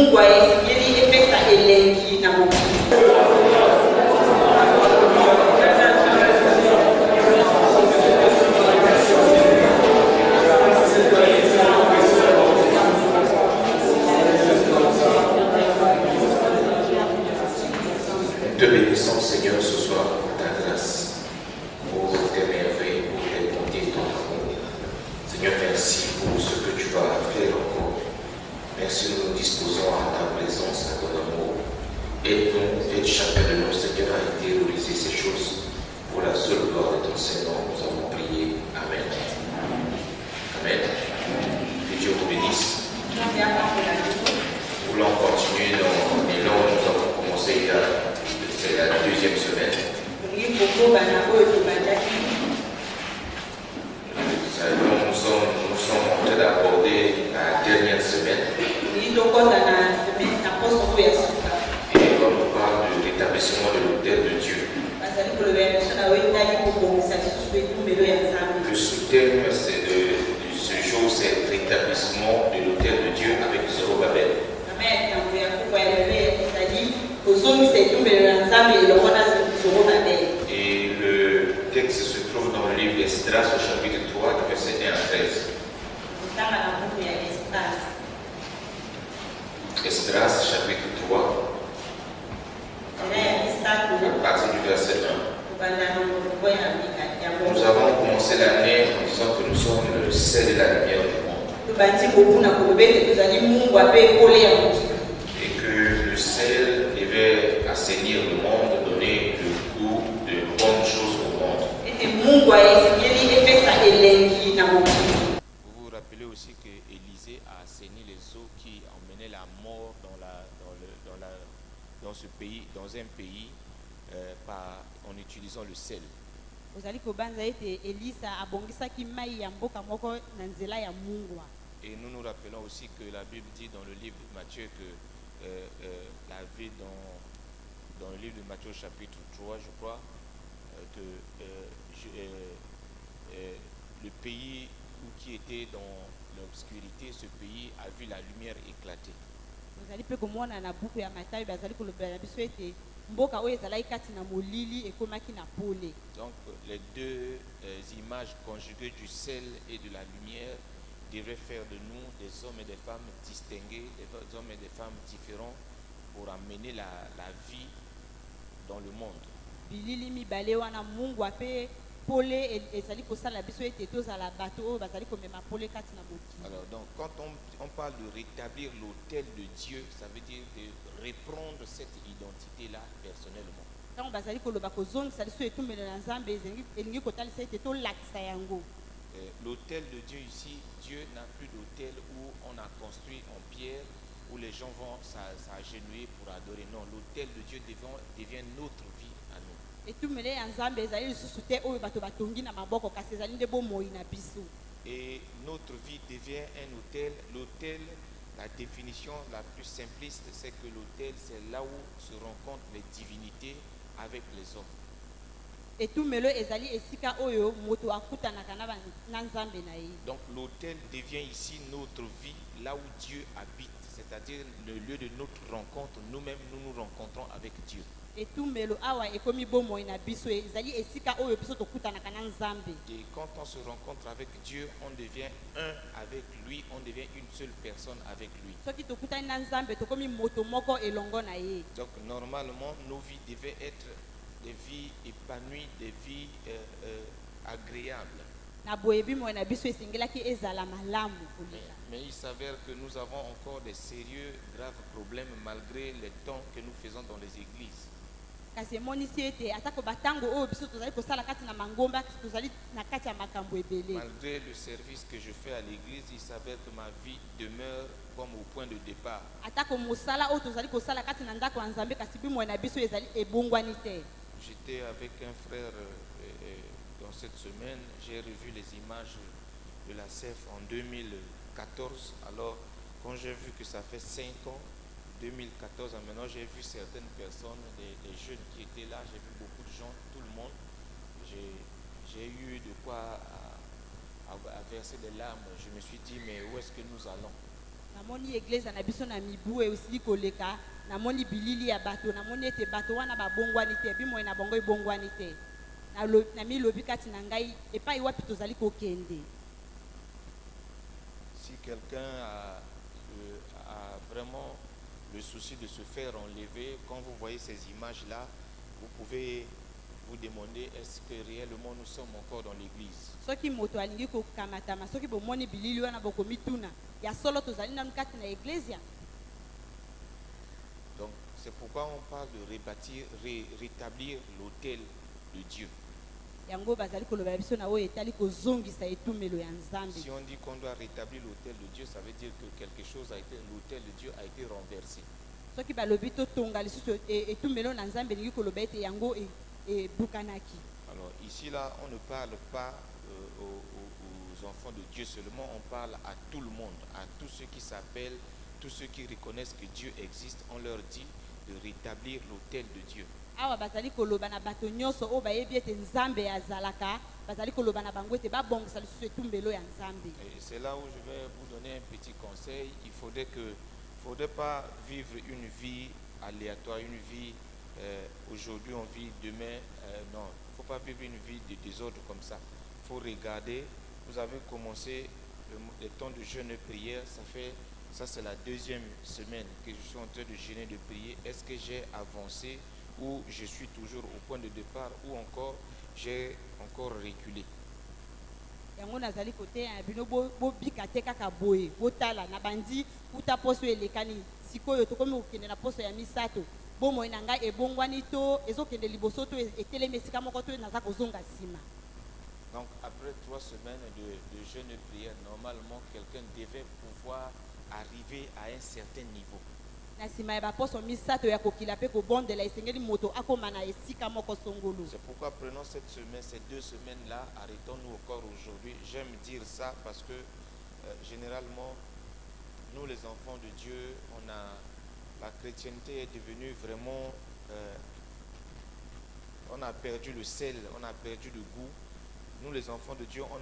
Mungu aesinyeli epesa elengi na mokili. Te bénissons, Seigneur, ce soir pour ta grâce, pour tes merveilles, pour tes bontés, ton amour. Seigneur, merci pour ce que tu vas faire encore. Merci, nous nous disposons à ta présence, à ton amour. Aide-nous, aide chacun de nous, Seigneur, à intérioriser ces choses pour la seule gloire de ton Seigneur. Nous avons prié. Amen. Amen. Que Dieu vous bénisse. Nous voulons continuer dans l'élan où nous avons commencé c'est la deuxième semaine. Nous sommes en train d'aborder la dernière semaine. Et comme on parle de l'établissement de l'autel de Dieu, le sous-thème de ce jour, c'est l'établissement de l'autel de Dieu avec Zorobabel. Et le texte se trouve dans le livre d'Esdras au chapitre 3, verset 1 à 13. Esdras chapitre 3, à partir du verset 1. Nous avons commencé l'année en disant que nous sommes le sel et la lumière du monde. Et que le sel devait assainir le monde, donner le goût de bonnes choses au monde. Vous vous rappelez aussi que Élisée a assaini les eaux qui emmenaient la mort dans ce pays, dans un pays, en utilisant le sel. Et nous nous rappelons aussi que la Bible dit dans le livre de Matthieu que la vie dans le livre de Matthieu chapitre 3, je crois, que le pays qui était dans l'obscurité, ce pays a vu la lumière éclater. Donc les deux images conjuguées du sel et de la lumière devraient faire de nous des hommes et des femmes distingués, des hommes et des femmes différents pour amener la vie dans le monde. Alors donc quand on parle de rétablir l'autel de Dieu, ça veut dire de reprendre cette identité-là personnellement. L'autel de Dieu ici, Dieu n'a plus d'autel où on a construit en pierre, où les gens vont s'agenouiller pour adorer. Non, l'autel de Dieu devient notre vie à nous. Et notre vie devient un autel. L'autel, la définition la plus simpliste, c'est que l'autel, c'est là où se rencontrent les divinités avec les hommes. Donc l'autel devient ici notre vie, là où Dieu habite, c'est-à-dire le lieu de notre rencontre. Nous-mêmes, nous nous rencontrons avec Dieu. Et quand on se rencontre avec Dieu, on devient un avec lui, on devient une seule personne avec lui. Donc normalement, nos vies devaient être des vies épanouies, des vies agréables. Mais il s'avère que nous avons encore des sérieux, graves problèmes malgré les temps que nous faisons dans les églises. Malgré le service que je fais à l'église, il s'avère que ma vie demeure comme au point de départ. J'étais avec un frère dans cette semaine, j'ai revu les images de la CEF en 2014. Alors, quand j'ai vu que ça fait 5 ans, 2014 à maintenant, j'ai vu certaines personnes, des jeunes qui étaient là, j'ai vu beaucoup de gens, tout le monde. J'ai eu de quoi à verser des larmes. Je me suis dit, mais où est-ce que nous allons? namoni église na biso na mibu esili koleka namoni bilili ya bato namoni ete bato wana babongwani te bimoyi na bango ebongwani te namilobi kati na ngai epai wapi tozali kokende. Si quelqu'un a vraiment le souci de se faire enlever, quand vous voyez ces images-là, vous pouvez vous demander est-ce que réellement nous sommes encore dans l'église. Soki moto alingi kokamatama soki bomoni bilili wana bokomituna ya solo tozali nanu kati na église. Donc c'est pourquoi on parle de rebâtir, rétablir l'autel de Dieu. Yango bazali koloba biso na oyo etali kozongisa etumelo ya Nzambe. Si on dit qu'on doit rétablir l'autel de Dieu, ça veut dire que quelque chose a été, l'autel de Dieu a été renversé. Soki balobi to tonga lisusu etumelo na Nzambe lingi koloba ete yango bukanaki. Alors ici là, on ne parle pas aux enfants de Dieu seulement, on parle à tout le monde, à tous ceux qui s'appellent, tous ceux qui reconnaissent que Dieu existe, on leur dit de rétablir l'autel de Dieu. Awa bazali koloba na bato nyonso o bayebi ete Nzambe azalaka bazali koloba na bango ete babongisa lisusu etumbelo ya Nzambe. Et c'est là où je vais vous donner un petit conseil. Il faudrait pas vivre une vie aléatoire, une vie aujourd'hui on vit, demain non. Il ne faut pas vivre une vie de désordre comme ça. Il faut regarder. Vous avez commencé le temps de jeûne et prière. Ça c'est la deuxième semaine que je suis en train de jeûner, de prier. Est-ce que j'ai avancé ou je suis toujours au point de départ ou encore j'ai encore reculé? Yango nazali kote ya bino bobika te kaka boye botala na bandi uta poso elekani sikoyo tokomi kokende na poso ya misato bomoi na ngai ebongwani to ezokende liboso to etelemi esika moko to naza kozonga nsima. Donc après 3 semaines de jeûne et prière, normalement quelqu'un devait pouvoir arriver à un certain niveau. Na sima ya baposo misato ya kokila pe kobondela esengeli moto akoma na esika moko songolo. C'est pourquoi prenons cette semaine, ces 2 semaines-là, arrêtons-nous encore aujourd'hui. J'aime dire ça parce que généralement, nous les enfants de Dieu, la chrétienté est devenue vraiment, on a perdu le sel, on a perdu le goût. Nous les enfants de Dieu, on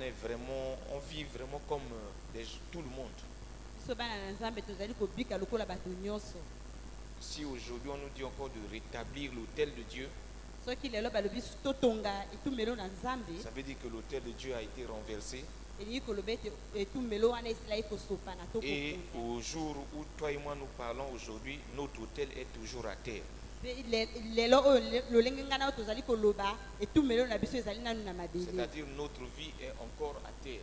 vit vraiment comme tout le monde. Si aujourd'hui on nous dit encore de rétablir l'autel de Dieu, ça veut dire que l'autel de Dieu a été renversé. Et au jour où toi et moi nous parlons aujourd'hui, notre autel est toujours à terre. C'est-à-dire notre vie est encore à terre.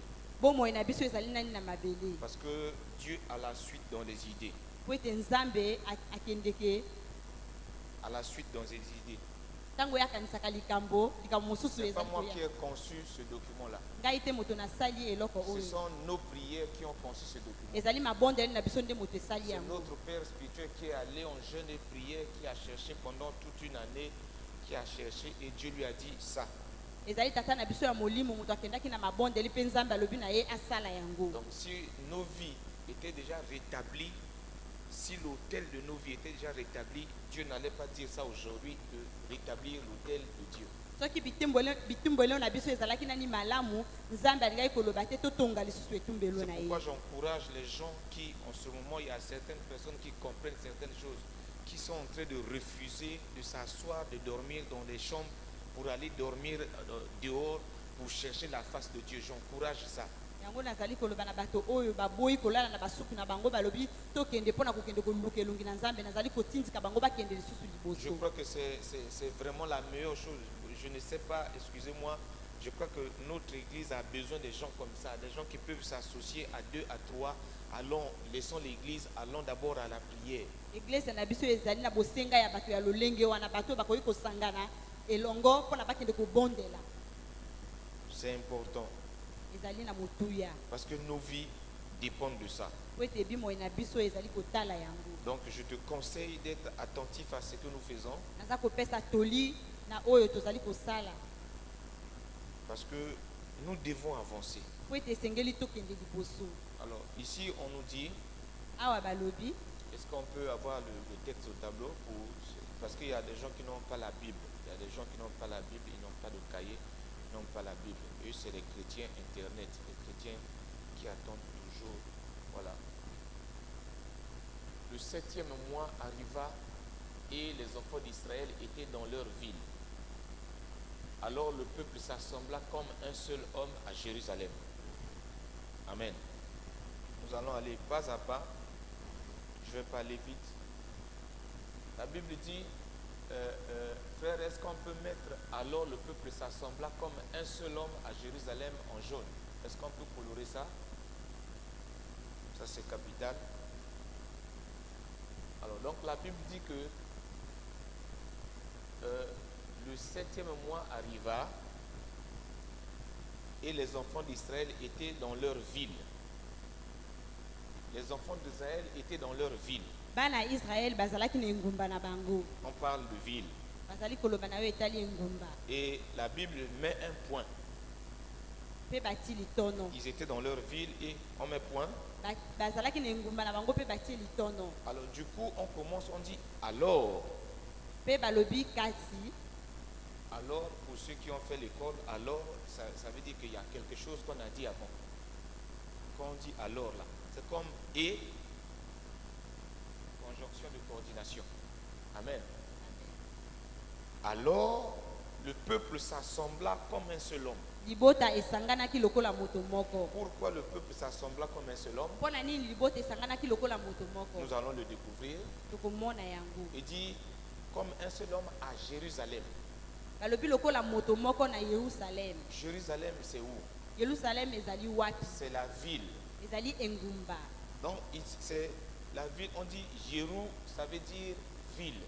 Parce que Dieu a la suite dans les idées. À la suite dans les idées. C'est pas moi qui ai conçu ce document-là. Ce sont nos prières qui ont conçu ce document. C'est notre Père spirituel qui est allé en jeûne et prière, qui a cherché pendant toute une année, qui a cherché et Dieu lui a dit ça. Donc si nos vies étaient déjà rétablies, si l'autel de nos vies était déjà rétabli, Dieu n'allait pas dire ça aujourd'hui, de rétablir l'autel de Dieu. C'est pourquoi j'encourage les gens qui, en ce moment, il y a certaines personnes qui comprennent certaines choses, qui sont en train de refuser de s'asseoir, de dormir dans des chambres pour aller dormir dehors, pour chercher la face de Dieu. J'encourage ça. Je crois que c'est vraiment la meilleure chose. Je ne sais pas, excusez-moi, je crois que notre église a besoin de gens comme ça, des gens qui peuvent s'associer à 2, à 3. Allons, laissons l'église, allons d'abord à la prière. C'est important. Parce que nos vies dépendent de ça. Donc je te conseille d'être attentif à ce que nous faisons. Parce que nous devons avancer. Alors ici on nous dit, est-ce qu'on peut avoir le texte au tableau parce qu'il y a des gens qui n'ont pas la Bible. Il y a des gens qui n'ont pas la Bible, ils n'ont pas de cahier, ils n'ont pas la Bible. Eux, c'est les chrétiens Internet, les chrétiens qui attendent toujours. Voilà. le 7e mois arriva et les enfants d'Israël étaient dans leur ville. Alors le peuple s'assembla comme un seul homme à Jérusalem. Amen. Nous allons aller pas à pas. Je vais pas aller vite. La Bible dit, frère, est-ce qu'on peut mettre alors le peuple s'assembla comme un seul homme à Jérusalem en jaune? Est-ce qu'on peut colorer ça? Ça c'est capital. Alors donc la Bible dit que le 7e mois arriva et les enfants d'Israël étaient dans leur ville. Les enfants d'Israël étaient dans leur ville. Bana Israël bazalaki na engumba na bango. On parle de ville. Bazali koloba na yo etali engumba. Et la Bible met un point. Pe bati litono. Ils étaient dans leur ville et on met point. Bazalaki na engumba na bango pe bati litono. Alors du coup, on commence, on dit alors. Pe balobi kasi. Alors, pour ceux qui ont fait l'école, alors, ça veut dire qu'il y a quelque chose qu'on a dit avant. Quand on dit alors là, c'est comme et, conjonction de coordination. Amen. Alors, le peuple s'assembla comme un seul homme. Libota esanganaki lokola moto moko. Pourquoi le peuple s'assembla comme un seul homme? Pona nini libota esanganaki lokola moto moko? Nous allons le découvrir. Tokomona yango. Il dit comme un seul homme à Jérusalem. Balobi lokola moto moko na Yerusalem. Jérusalem, c'est où? Yerusalem ezali wapi? C'est la ville. Ezali engumba. Donc, c'est la ville, on dit Jérou, ça veut dire ville.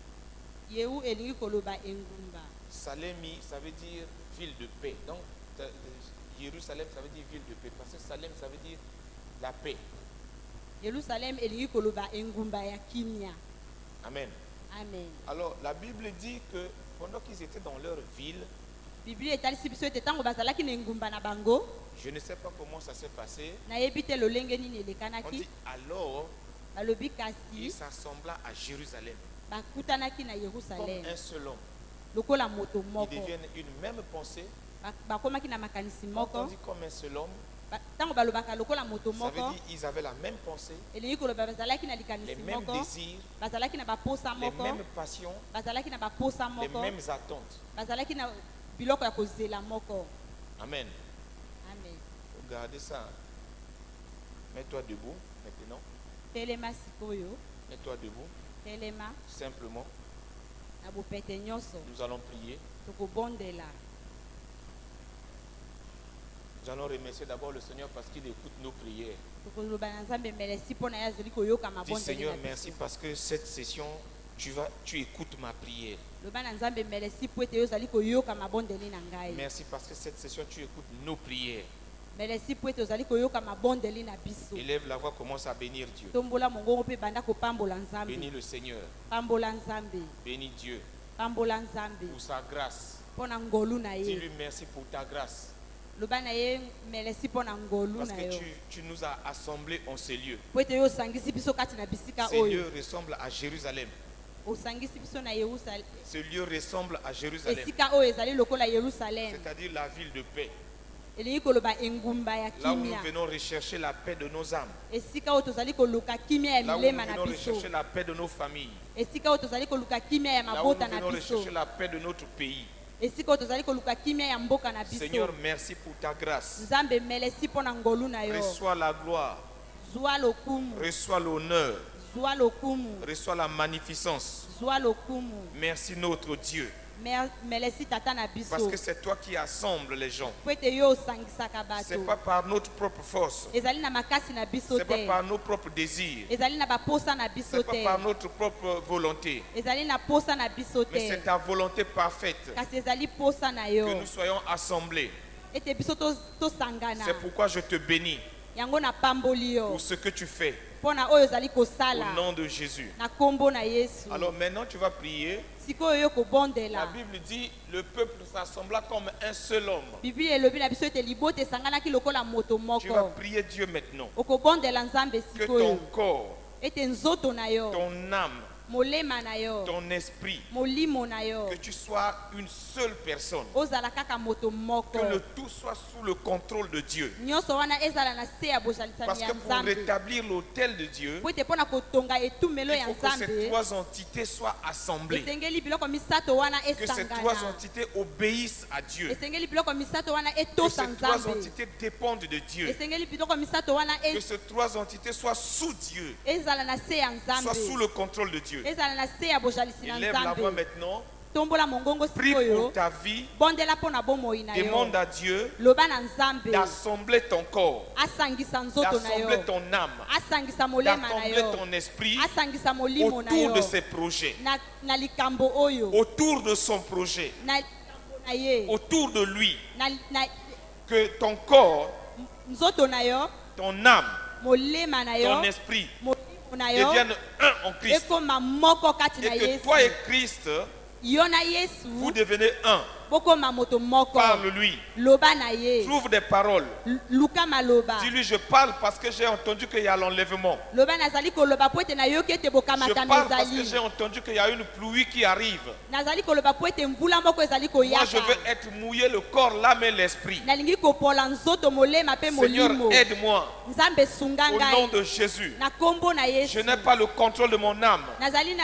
Yehu elingi koloba engumba. Salemi, ça veut dire ville de paix. Donc, Jérusalem, ça veut dire ville de paix. Parce que Salem, ça veut dire la paix. Yerusalem elingi koloba engumba ya kimia. Amen. Amen. Alors, la Bible dit que pendant qu'ils étaient dans leur ville, Bible etalisi biso ete tango bazalaki na engumba na bango. je ne sais pas comment ça s'est passé. Nayebi te lolenge nini On elekanaki. dit alors, Balobi il kasi s'assembla à Jérusalem bakutanaki na comme Yerusalem. un seul homme. Lokola moto Ils moko. deviennent une même pensée. Bakomaki na makanisi Quand on moko. dit comme un seul homme, Tango balobaka lokola moto ça veut moko. dire qu'ils avaient la même pensée, Elingi koloba bazalaki na les likanisi mêmes moko. désirs, Bazalaki na baposa les moko. mêmes passions, Bazalaki na baposa les moko. mêmes attentes. Bazalaki na biloko ya kozela moko. Amen. Amen. Regardez ça. Mets-toi debout maintenant. Telema sikoyo. Mets-toi debout. Telema Simplement. na bopete nyonso. Nous allons prier. Tokobondela. Nous allons remercier d'abord le Seigneur parce qu'il écoute nos prières. Tokoloba na Nzambe merci pona ya zeli koyoka Dis mabondeli. Seigneur, merci parce que cette session, tu écoutes ma prière. Loba na Nzambe merci po ete yo zali koyoka mabondeli na ngai. Merci parce que cette session, tu écoutes nos prières. Merci po ete ozali koyoka mabondeli na biso. Élève la voix, commence à bénir Dieu. Tombola mongongo pe banda kopambola Nzambe. Bénis le Seigneur. Pambola Nzambe. Bénis Dieu Pambola Nzambe. pour sa grâce. Pona ngolu na ye. Dis-lui merci pour ta grâce. Loba na ye merci pona ngolu Parce na que yo. tu nous as assemblés en ces lieux. Po ete yo sangisi biso kati na bisika Ces oyo. lieux ressemblent à Jérusalem. Osangisi biso na Yerusalem. Ce lieu ressemble à Jérusalem. Esika oyo ezali lokola Yerusalem. C'est-à-dire la ville de paix. Elingi koloba engumba ya Là où nous kimia. venons rechercher la paix de nos âmes. Esika oyo tozali koluka kimia ya Là où nous milema na venons biso. rechercher la paix de nos familles. Esika oyo tozali koluka kimia ya Là où nous mabota na venons biso. rechercher la paix de notre pays. Esika oyo tozali koluka kimia ya mboka na biso. Seigneur, merci pour ta grâce. Nzambe merci pona ngolu na yo. Reçois la gloire, Zwa lokumu. reçois l'honneur, Zwa lokumu. reçois la magnificence. Zwa lokumu. Merci notre Dieu. Merci tata na biso. Parce que c'est toi qui assembles les gens. Po ete yo osangisaka bato. C'est pas par notre propre force. Ezali na makasi na biso C'est pas te. par nos propres désirs. Ezali na baposa na biso C'est pas te. par notre propre volonté. Ezali na posa na biso Mais c'est te. ta volonté parfaite Kasi ezali posa na que yo. nous soyons assemblés. Ete biso tosangana. C'est pourquoi je te bénis Yango na pamboli yo. pour ce que tu fais Pona oyo ezali au kosala. nom de Jésus. Na kombo na Yesu. Alors maintenant tu vas prier. Sikoyo yo La kobondela. Bible dit le peuple s'assembla comme un seul homme. Bible elobi na biso ete libota esanganaki lokola moto Tu vas moko. prier Dieu maintenant. Okobondela Nzambe Que sikoyo. ton corps, Ete nzoto na yo. ton âme, molema na yo ton esprit, molimo na yo que tu sois une seule personne, ozala kaka moto moko que le tout soit sous le contrôle de Dieu. nyonso wana ezala na se ya bozalisami Parce ya que pour nzambe rétablir l'autel de Dieu, po ete mpona kotonga etumelo il ya faut que ces nzambe trois entités soient assemblées, esengeli biloko misato wana que ces trois esangana entités obéissent à Dieu, esengeli biloko misato wana que etosa ces trois nzambe entités dépendent de Dieu, esengeli biloko misato wana que ces trois entités soient sous Dieu, ezala na se ya soient sous nzambe le contrôle de Dieu. ezala na se ya bozalisi na Élève la voix nzambe maintenant, tombola mongongo prie pour sikoyo ta vie, bondela mpo na bomoi na yo demande à Dieu loba na nzambe d'assembler ton corps, asangisa nzoto na yo d'assembler ton âme, asangisa molema na d'assembler yo ton esprit asangisa molimo na autour yo de ses projets, na likambo oyo autour de son projet, na likambo na ye autour de lui. na Que ton corps, nzoto na yo ton âme, molema na yo ton esprit molimo na yo deviennent un en Christ. ekoma moko kati Et na que yesu toi et Christ, yo na vous yesu devenez un. bokoma moto moko Parle-lui. loba na ye Trouve des paroles. luka maloba Dis-lui, je parle parce que j'ai entendu qu'il y a l'enlèvement. loba nazali koloba po ete nayoki ete Je bokamatano parle parce que ezali j'ai entendu qu'il y a une pluie qui arrive. nazali koloba po ete mvula moko ezali Moi, je koyaka veux être mouillé le corps, l'âme et l'esprit. nalingi kopola nzoto molema mpe Seigneur, molimo aide-moi nzambe sunga au nom ngai de Jésus. na kombo na Je yesu n'ai pas le contrôle de mon âme. nazali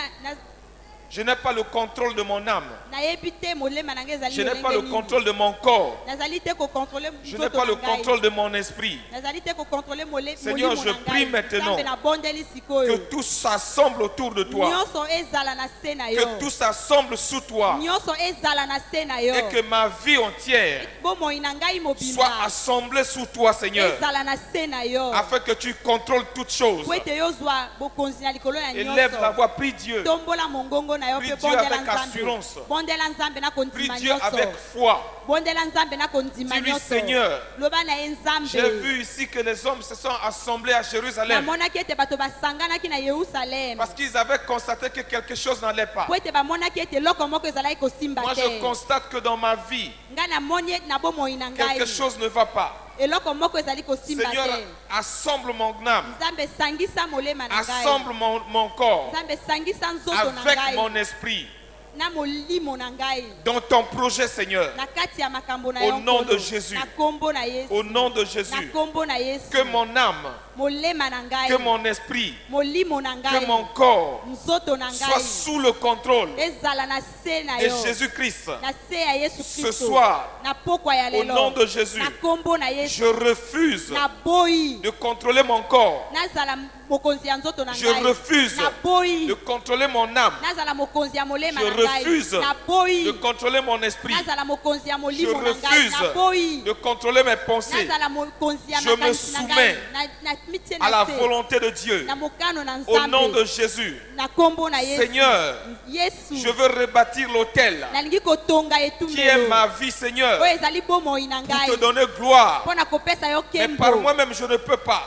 Je n'ai pas le contrôle de mon âme. nayebi te molema na ngai ezali Je n'ai pas le lolenge nini. contrôle de mon corps. nazali te kokontrole Je n'ai pas le contrôle de mon esprit. nazali te kokontrole Seigneur, molimo je na prie ngai maintenant nzambe nabondeli Que sikoyo tout s'assemble autour de toi. nyonso ezala na se na yo Que tout s'assemble sous toi. nyonso ezala na se na yo Et que ma vie entière bomoi na ngai soit mobimba assemblée sous toi, Seigneur. ezala na se na yo Afin que tu contrôles toutes choses. po ete yozwa bokonzi na likolo ya Élève la nyonso voix, prie Dieu. tombola mongongo na yo Prie mpe Dieu bondela avec nzambe assurance. bondela nzambe na Prie kondima Dieu avec nyonso foi. bondela nzambe na kondima Dis-lui, nyonso Seigneur, loba na ye j'ai nzambe vu ici que les hommes se sont assemblés à Jérusalem namonaki ete bato basanganaki na yerusalem parce qu'ils avaient constaté que quelque chose n'allait pas. po ete bamonaki ete eloko moko ezalaki kosimba Moi, te je constate que dans ma vie, ngai namoni na bomoi na ngai quelque chose ne va pas. eloko moko ezali kosimba Seigneur, te assemble mon âme, nzambe sangisa molema na ngai assemble mon corps nzambe sangisa nzoto na avec ngai mon esprit na molimo na ngai dans ton projet, Seigneur. na kati ya makambo na Au yo nom de Nkolo. Jésus. na kombo na yesu Au nom de na Jésus, kombo na yesu que mon âme, molema na ngai que mon esprit, molimo na que ngai mon corps nzoto na soit ngai sous le contrôle ezala na se na de yo Jésus-Christ. na se ya yesu Ce kristo soir, na pokwa ya au nom lelo de Jésus, na kombo na je yesu refuse na boyi de contrôler mon corps. nazala mokonzi ya nzoto na Je ngai refuse na boyi de contrôler mon âme. nazala mokonzi ya molema Je na ngai refuse na boyi de contrôler mon esprit. nazala mokonzi ya Je molimo na ngai na refuse boyi de contrôler mes pensées nazala mokonzi ya Je me makanisi na ngai soumets na mitie à la na se volonté de Dieu. na mokano na Au nom de nzambe Jésus, na kombo na yesu Seigneur, yesu je veux rebâtir l'autel nalingi kotonga qui est etumbelo ma vie, Seigneur, oyo ezali bomoi na pour ngai te donner gloire. mpo na kopesa yo Mais par kembo moi-même, je ne peux pas.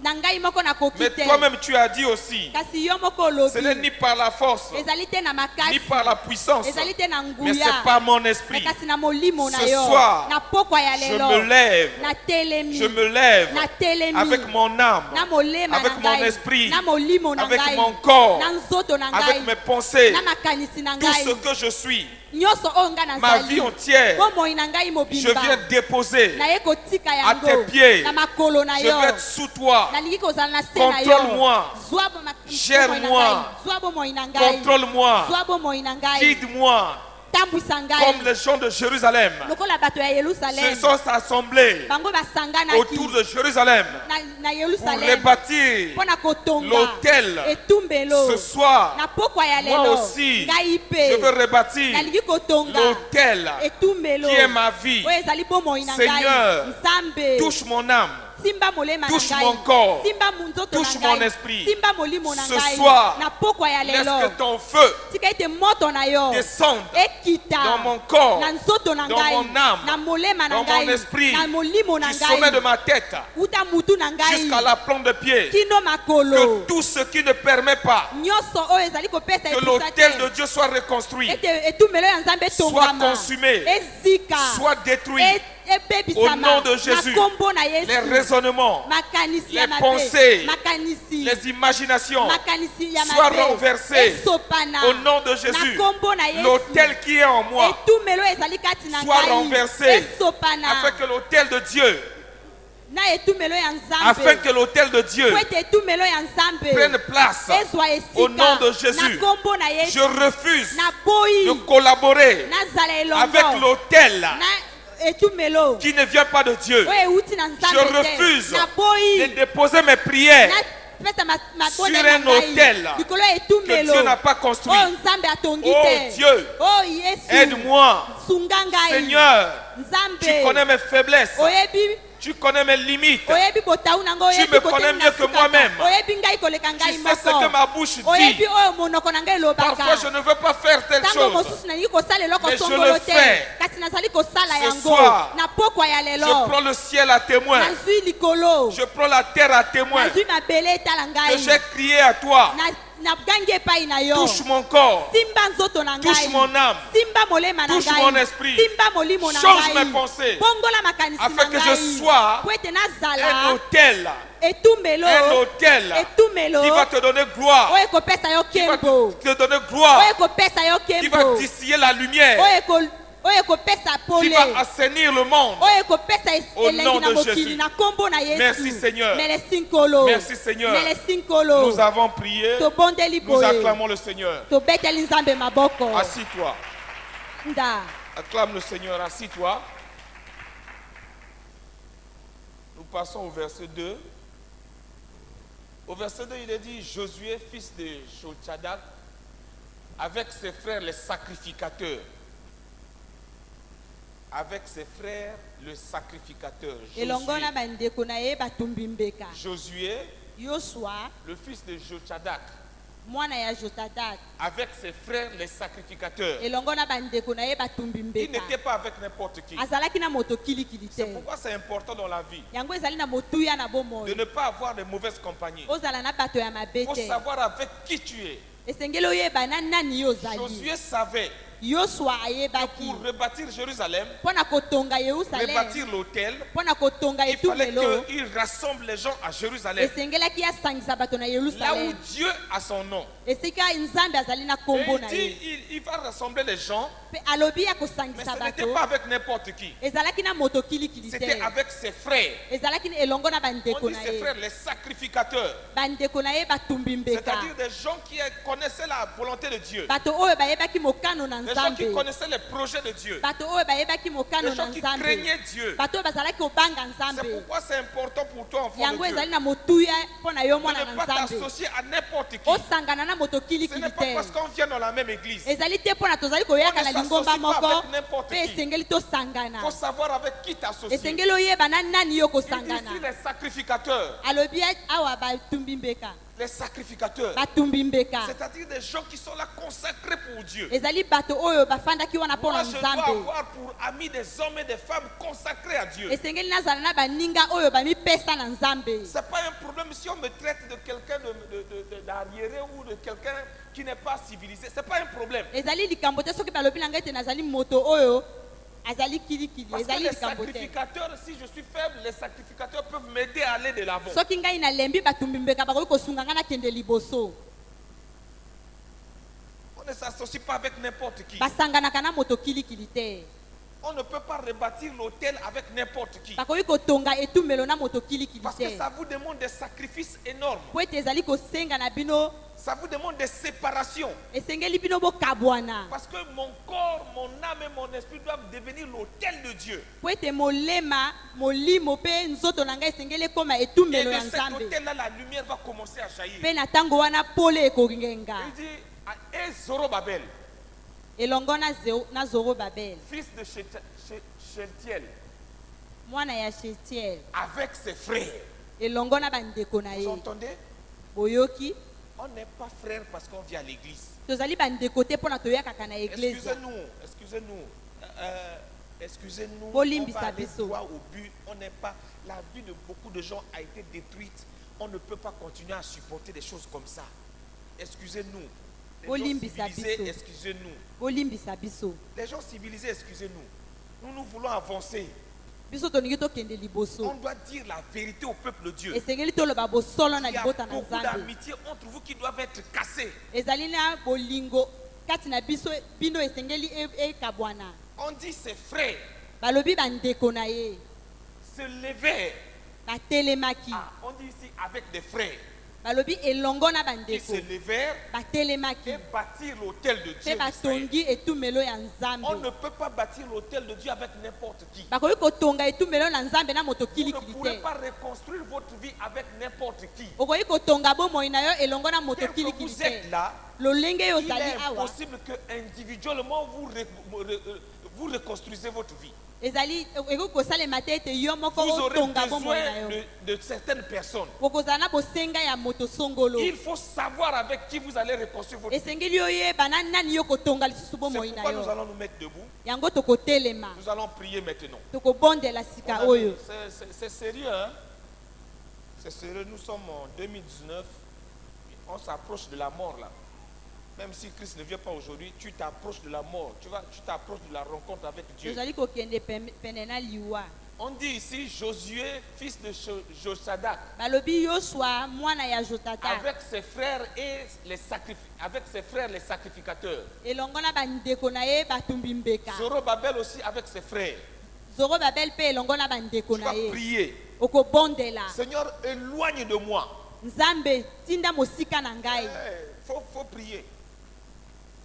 na ngai moko nakoki Mais te toi-même, tu as dit aussi, kasi yo moko ce n'est olobi ni par la force, ezali te na ni makasi par la puissance, ezali te na mais c'est nguya par mon me esprit. kasi na molimo na Ce yo soir, na pokwa ya Je lelo me lève, natelemi je me lève natelemi avec mon âme, na molema avec na mon ngai esprit, na molimo na avec ngai mon corps, na nzoto na ngai avec mes pensées, na makanisi na tout ce ngai que je suis, nyonso oyo ngai ma vie nazali entière, bomoi na ngai je mobimba viens déposer naye kotika à tes yango pieds. na makolo na Je yo veux être sous toi. nalingi kozala na se na yo Contrôle-moi. zwa Gère-moi. zwa bomoi na ngai Contrôle-moi, zwa bomoi na ngai guide-moi, tambwisa comme ngai les gens de Jérusalem lokola bato ya se yerusalem sont assemblés bango basanganaki autour de Jérusalem na pour yerusalem rebâtir mpo na kotonga l'autel. etumbelo Ce soir, na pokwa ya moi lelo aussi, ngai je veux mpe rebâtir nalingi kotonga l'autel etumbelo qui est ma vie. oyo ezali bomoi na ngai Seigneur, nzambe Touche mon âme, simba molema na touche ngai mon corps, simba nzoto touche na mon ngai esprit. simba molimo na Ce ngai soir, na pokwa ya laisse lelo que ton feu tika ete moto na yo descende ekita dans mon corps, na nzoto na dans ngai mon âme, na molema na dans mon ngai esprit, na molimo na du sommet de ngai ma tête uta mutu na ngai jusqu'à la plante de pied. kino Que makolo tout ce qui ne permet pas nyonso oyo ezali kopesa que epusa l'autel de te Dieu soit reconstruit, ete etumelo ya nzambe soit etongama consumé, ezika soit détruit Au nom de Jésus, les raisonnements, les pensées, les imaginations soient renversées. Au nom de Jésus, l'autel qui est en moi soit renversé afin que l'autel de Dieu, afin que l'autel de Dieu prenne place. Au nom de Jésus, je refuse de collaborer avec l'autel qui ne vient pas de Dieu. Je refuse de déposer mes prières sur un autel que Dieu n'a pas construit. Oh Dieu, aide-moi. Seigneur, tu connais mes faiblesses. Tu connais mes limites. Tu me connais mieux que moi-même. Tu sais ce que ma bouche dit. Parfois, je ne veux pas faire telle chose, mais je le fais. Ce soir, je prends le ciel à témoin. Je prends la terre à témoin que j'ai crié à toi. Touche mon corps, touche mon âme, touche mon esprit, change mes pensées, afin que je sois un autel qui va te donner gloire, qui va te donner gloire, qui va distiller la lumière, qui va assainir le monde. Au nom de Jésus. Merci Seigneur. Merci Seigneur. Nous avons prié. Nous acclamons le Seigneur. Assis-toi. Acclame le Seigneur. Assis-toi. Nous passons au verset 2. Au verset 2, il est dit: Josué, fils de Jotchadak, avec ses frères les sacrificateurs. Avec ses frères, le sacrificateur Josué, le fils de Jotchadak, avec ses frères les sacrificateurs. Il n'était pas avec n'importe qui. C'est pourquoi c'est important dans la vie de ne pas avoir de mauvaises compagnies. Il faut savoir avec qui tu es. Josué savait que pour rebâtir Jérusalem, rebâtir l'autel, il fallait qu'il rassemble les gens à Jérusalem, là où Dieu a son nom. Et il dit il va rassembler les gens, mais ce n'était pas avec n'importe qui. C'était avec ses frères. On dit ses frères les sacrificateurs, c'est-à-dire des gens qui connaissaient la volonté de Dieu, des gens qui connaissaient les projets de Dieu, des gens qui craignaient Dieu. C'est pourquoi c'est important pour toi, enfant de Dieu, de ne pas t'associer à n'importe qui. Ce n'est pas parce qu'on vient dans la même église qu'on ne s'associe pas avec n'importe qui. Il faut savoir avec qui t'associer. Il dit ici les sacrificateurs. Les sacrificateurs, c'est-à-dire des gens qui sont là consacrés pour Dieu. Moi, je dois avoir pour amis des hommes et des femmes consacrés à Dieu. C'est pas un problème si on me traite de quelqu'un d'arriéré ou de quelqu'un qui n'est pas civilisé. C'est pas un problème. Parce que les sacrificateurs, si je suis faible, les sacrificateurs peuvent m'aider à aller de l'avant. On ne s'associe pas avec n'importe qui. On ne peut pas rebâtir l'autel avec n'importe qui. Parce que ça vous demande des sacrifices énormes. Ça vous demande des séparations. Parce que mon corps, mon âme et mon esprit doivent devenir l'autel de Dieu. Et de cet autel-là, la lumière va commencer à jaillir. Il dit à Zorobabel, fils de Shealtiel, avec ses frères. Vous entendez? On n'est pas frères parce qu'on vient à l'église. Excusez-nous, on va aller droit au but. On n'est pas. La vie de beaucoup de gens a été détruite. On ne peut pas continuer à supporter des choses comme ça. Excusez-nous. Les gens civilisés, excusez-nous. Les gens civilisés, excusez-nous. Nous voulons avancer. biso tolingi tokende liboso On doit dire la vérité au peuple de Dieu. esengeli toloba bosolo na Il y a libota na beaucoup nzambe d'amitié entre vous qui doivent être cassées. ezali na bolingo kati na biso bino esengeli ekabwana On dit ses frères balobi bandeko na ye se lever. batelemaki On dit ici avec des frères balobi elongo na qui bandeko se levèrent batelemaki et bâtir l'autel de Dieu. mpe d'Israël. batongi etumelo ya On ne nzambe peut pas bâtir l'autel de Dieu avec n'importe qui. bakoki kotonga etumelo na nzambe na moto Vous ne kilikili pourrez te pas reconstruire votre vie avec n'importe qui. okoki kotonga bomoi na yo elongo na moto Tel que kilikili vous te êtes là, lolenge yo il ozali est awa impossible que individuellement vous reconstruisez votre vie. ezali ekoki kosalema te ete yo moko Vous aurez otonga bomoi na besoin yo de certaines personnes. okozala na bosenga ya moto songolo Il faut savoir avec qui vous allez reconstruire votre vie. esengeli oyeba na nani yo kotonga lisusu C'est bomoi na pourquoi nous yo allons nous mettre debout. yango tokotelema Nous allons prier maintenant. tokobondela sika oyo C'est sérieux, hein? C'est sérieux. Nous sommes en 2019. On s'approche de la mort là. Même si Christ ne vient pas aujourd'hui, tu t'approches de la mort. Tu t'approches de la rencontre avec Dieu. tozali kokende pene na liwa On dit ici Josué, fils de Josadak, balobi yosua mwana ya jotata avec ses frères et les sacrificateurs. elongo na bandeko na ye batumbi mbeka Zorobabel aussi avec ses frères. zorobabel mpe elongo na bandeko Tu na vas ye prier. okobondela Seigneur, éloigne de moi. nzambe tinda mosika na ngai Faut prier.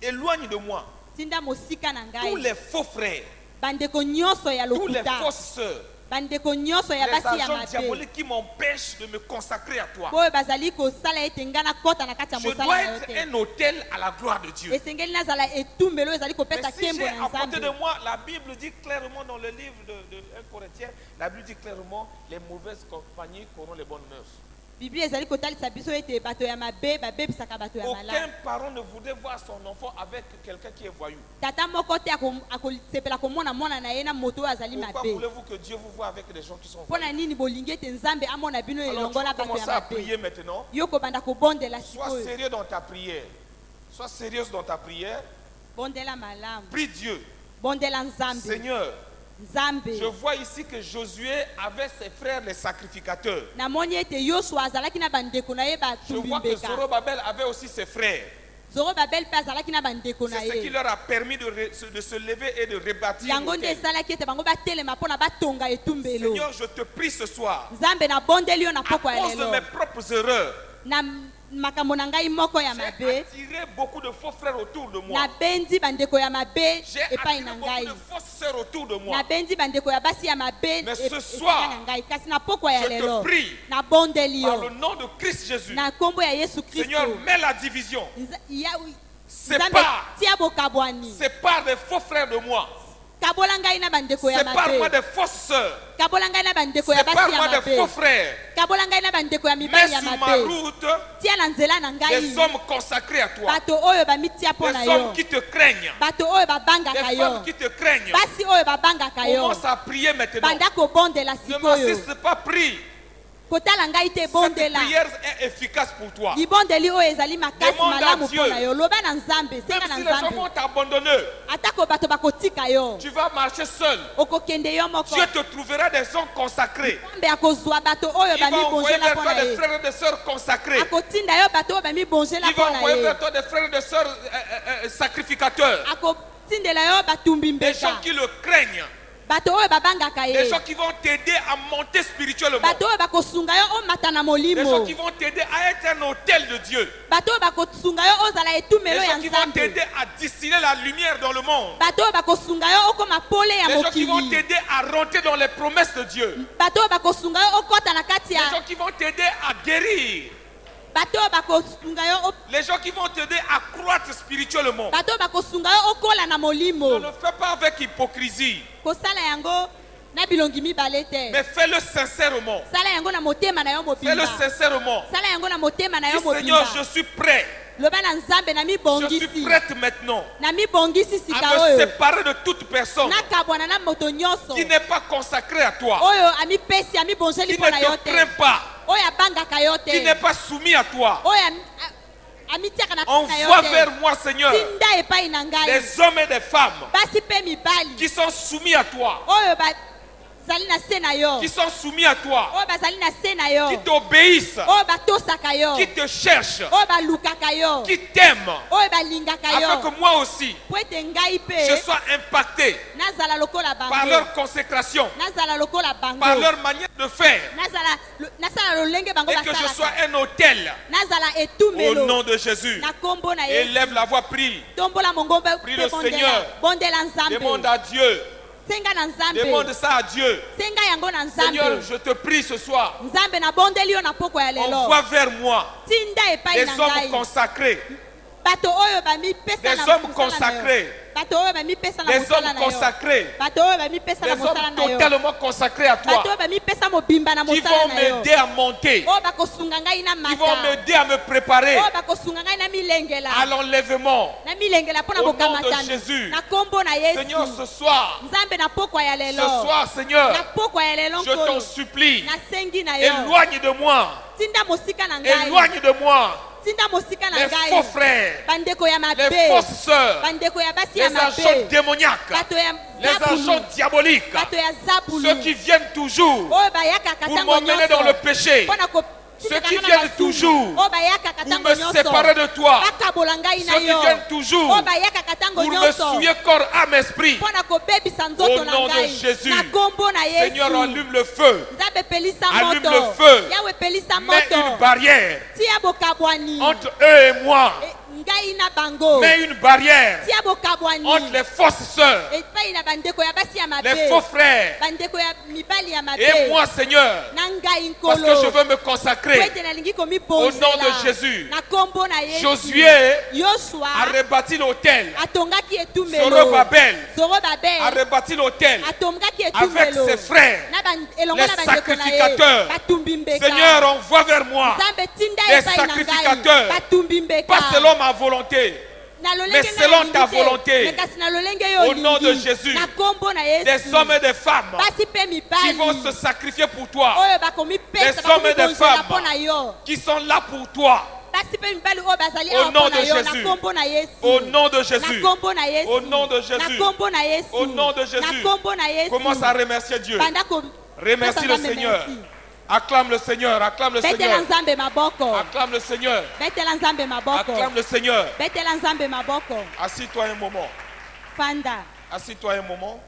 Éloigne de moi tinda mosika na tous ngai les faux frères, bandeko nyonso ya tous les lokuta fausses sœurs, bandeko nyonso ya les basi ya agents mabe diaboliques qui m'empêchent de me consacrer à toi. oyo bazali kosala ete ngai nakɔta na kati ya Je mosala dois na yo être te un autel à la gloire de Dieu. esengeli nazala etumbelo ezali Mais kopesa si nkembo j'ai na à côté de nzambe moi, la Bible dit clairement dans le livre de 1 Corinthiens, la Bible dit clairement, les mauvaises compagnies corrompent les bonnes mœurs. biblia ezali kotalisa biso ete bato ya mabe babebisaka bato ya Aucun malamu parent ne voudrait voir son enfant avec quelqu'un qui est voyou. tata moko te akosepela komona mwana na ye na moto oyo azali Pourquoi mabe voulez-vous que Dieu vous voie avec des gens qui sont mpo na voyous? nini bolingi ete nzambe amona bino Alors tu elongo vas na bato commencer ya à mabe prier maintenant. yo kobanda kobondela Sois sikoyo sérieux dans ta prière. Sois sérieuse dans ta prière. bondela malamu Prie Dieu. bondela nzambe Seigneur, nzambe je vois ici que Josué avait ses frères les sacrificateurs. namoni ete yosua azalaki na bandeko na ye Je batumbi vois que mbeka Zorobabel avait aussi ses frères. zorobabel mpe azalaki na bandeko na C'est ce qui ye leur a permis de se lever et de rebâtir yango nde l'autel. esalaki ete bango batelema mpo na batonga etumbelo Seigneur, je te prie ce soir, nzambe nabondeli yo na à poko ya cause de lelo mes propres erreurs, na makambo na ngai moko ya j'ai mabe attiré beaucoup de faux frères autour de moi. nabendi bandeko ya mabe J'ai epai attiré na beaucoup ngai de fausses sœurs autour de moi. nabendi bandeko ya basi ya mabe Mais ce esika soir, na ngai kasi na pokwa ya je te lelo prie, nabondeli par yo le nom de Christ Jésus, na nkombo ya yesu Seigneur, kristo mets la division. nzambe tia bokabwani Sépare des faux frères de moi. kabola ngai na bandeko ya Sépare-moi mabe des fausses sœurs. kabola ngai na bandeko ya basi ya Sépare-moi des faux mabe frères. kabola ngai na bandeko ya Mets mibali ya sur ma mabe route tia na nzela na ngai des hommes consacrés à toi. bato oyo bamitia mpo na Des yo hommes qui te craignent. bato oyo Des babangaka yo femmes qui te craignent. basi oyo babangaka yo Commence à prier maintenant. banda kobondela Ne sikoyo m'assiste pas, prie. kotala ngai te Cette bondela prière est efficace pour toi. libondeli oyo ezali makasi Demande à malamu Dieu. mpo na yo loba na nzambe senga Même na si les gens nzambe vont t'abandonner, atako bato bakotika yo tu vas marcher seul. okokende yo moko Dieu te trouvera des hommes consacrés. nzambe akozwa bato oyo Il va envoyer bamibonzela vers mpo toi na des ye frères et des sœurs consacrés. akotinda yo bato oyo bamibonzela Il mpo va na envoyer ye vers toi des frères et des sœurs sacrificateurs. akotindela yo batumbi Des gens mbeka qui le craignent. bato oyo babangaka Des ye gens qui vont t'aider à monter spirituellement. bato oyo bakosunga yo omata na Des gens molimo qui vont t'aider à être un hôtel de Dieu. bato oyo bakosunga yo ozala Des etumelo ya gens qui vont nzambe t'aider à distiller la lumière dans le monde. bato oyo bakosunga yo okoma pole ya Des gens qui vont mokili t'aider à rentrer dans les promesses de Dieu. bato oyo bakosunga yo okɔta na kati Les ya gens qui vont t'aider à guérir. bato oyo bakosunga yo Les gens qui vont t'aider à croître spirituellement. bato oyo bakosunga yo okola na Ne molimo le fais pas avec hypocrisie, kosala yango na bilongi mibale te mais fais-le sincèrement. sala yango na motema na yo Fais-le mobimba sincèrement. sala yango na motema na yo Dis, Seigneur, mobimba je suis prêt. loba na nzambe na Je suis mibongisi prête maintenant na mibongisi sika à me oyo séparer de toute personne nakabwana na moto nyonso qui n'est pas consacrée à toi, oyo amipesi amibonzeli qui mpo na ne yo te te craint pas, oyo abangaka yo qui n'est te pas soumis à toi. oyo amitiaka na kati na yo Envoie te vers moi, Seigneur, tinda epai na ngai des hommes et des femmes basi mpe mibali qui sont soumis à toi, oyo bazali na se na yo, qui sont soumis à toi, oyo bazali na se na yo, qui t'obéissent, oyo batosaka yo, qui te cherchent, oyo balukaka yo, qui t'aiment, oyo balingaka afin yo, que moi aussi, po ete ngai je mpe sois impacté nazala lokola par bango, leur consécration, nazala lokola bango, par leur manière de faire, nasala lolenge bango et que je sois basalaka, un autel nazala au etumelo nom de Jésus. na kombo na Yesu. Élève la voix, prie, Tombola mongombe Prie pe le bondela, Seigneur. bondela demande nzambe, à Dieu, senga na demande nzambe, ça à Dieu. senga yango na Seigneur, nzambe, je te prie ce soir, nzambe na bondeli yo na poko ya envoie lelo, vers moi tinda epai des na hommes ngai, consacrés, bato oyo bamipesa des na hommes mosala na yo, consacrés, bato oyo bamipesa na des mosala hommes na yo, consacrés, bato oyo bamipesa des na mosala hommes na yo, totalement consacrés à toi, bato oyo bamipesa mobimba na qui mosala vont na yo, m'aider à monter, oyo bakosunga ngai na qui vont mata, m'aider à me préparer oyo bakosunga ngai na milengela, à l'enlèvement. na milengela mpo na Au nom de bokamatano, Jésus. na kombo na Seigneur, Yesu, ce soir, nzambe na pokwa ya ce lelo, soir, Seigneur, na pokwa ya lelo je t'en nkolo, supplie, nasengi na yo, éloigne de moi, tinda mosika na ngai, éloigne de moi tinda mosika na les ngai, faux frères, bandeko ya les mabe, fausses sœurs, bandeko ya basi les ya agents mabe, démoniaques, bato ya les zabulu, agents diaboliques, bato ya zabulu, ceux qui viennent toujours oyo bayakaka pour tango m'emmener dans le nyonso, péché, mpona ceux qui viennent toujours oyo bayakaka pour tango me nyonso, séparer de toi, bakabola ngai na ceux qui yo, viennent toujours oyo bayakaka tango pour me nyonso, souiller corps, âme, esprit. mpona kobebisa Au nzoto na nom de ngai, Jésus, na kombo na Yesu, Seigneur, allume le feu, nzambe pelisa allume moto, le feu, yawe pelisa mets une moto, barrière tia bokabwani entre eux et moi, ngai na bango, mets une barrière tia bokabwani entre les fausses sœurs, epai na bandeko ya basi ya les faux mabe, frères bandeko ya mibali ya mabe, et moi, Seigneur, na ngai parce que je nkolo, veux me po consacrer. ete nalingi Au nom komibonzela de Jésus. na kombo na Yesu. Josué Yosua a rebâti l'autel, atongaki etumelo, Zorobabel a Zorobabel rebâti l'autel atongaki avec etumelo ses frères, elongo les na bandeko na ye, sacrificateurs. batumbi mbeka. Seigneur, envoie vers moi Nzambe tinda des epai na ngai, sacrificateurs, batumbi mbeka. pas selon ma volonté, Na lolenge mais na selon olingi ta te, volonté. mais kasi na lolenge yo Au nom de olingi. Jésus. Na kombo na Yesu, des hommes et des femmes basi pe qui mibali vont se sacrifier pour toi, oyo bakomipesa, des hommes et des bakomibonzela femmes mpo na yo, qui sont là pour toi. basi pe mibali oyo bazali Au awa nom mpo na de yo, na Jésus. kombo na Yesu, Au nom de na Jésus. kombo na Yesu, Au nom de na Jésus. kombo na Yesu, Au nom de Jésus. na kombo na Yesu. Commence à remercier Dieu. Banda ko- Remercie le Nzambe Seigneur. merci. Acclame le Seigneur. Acclame le Betela Seigneur. nzambe maboko, Acclame le Seigneur. betela nzambe maboko, Acclame le Seigneur. betela nzambe maboko. Assis-toi un moment. Fanda, Assis-toi un moment.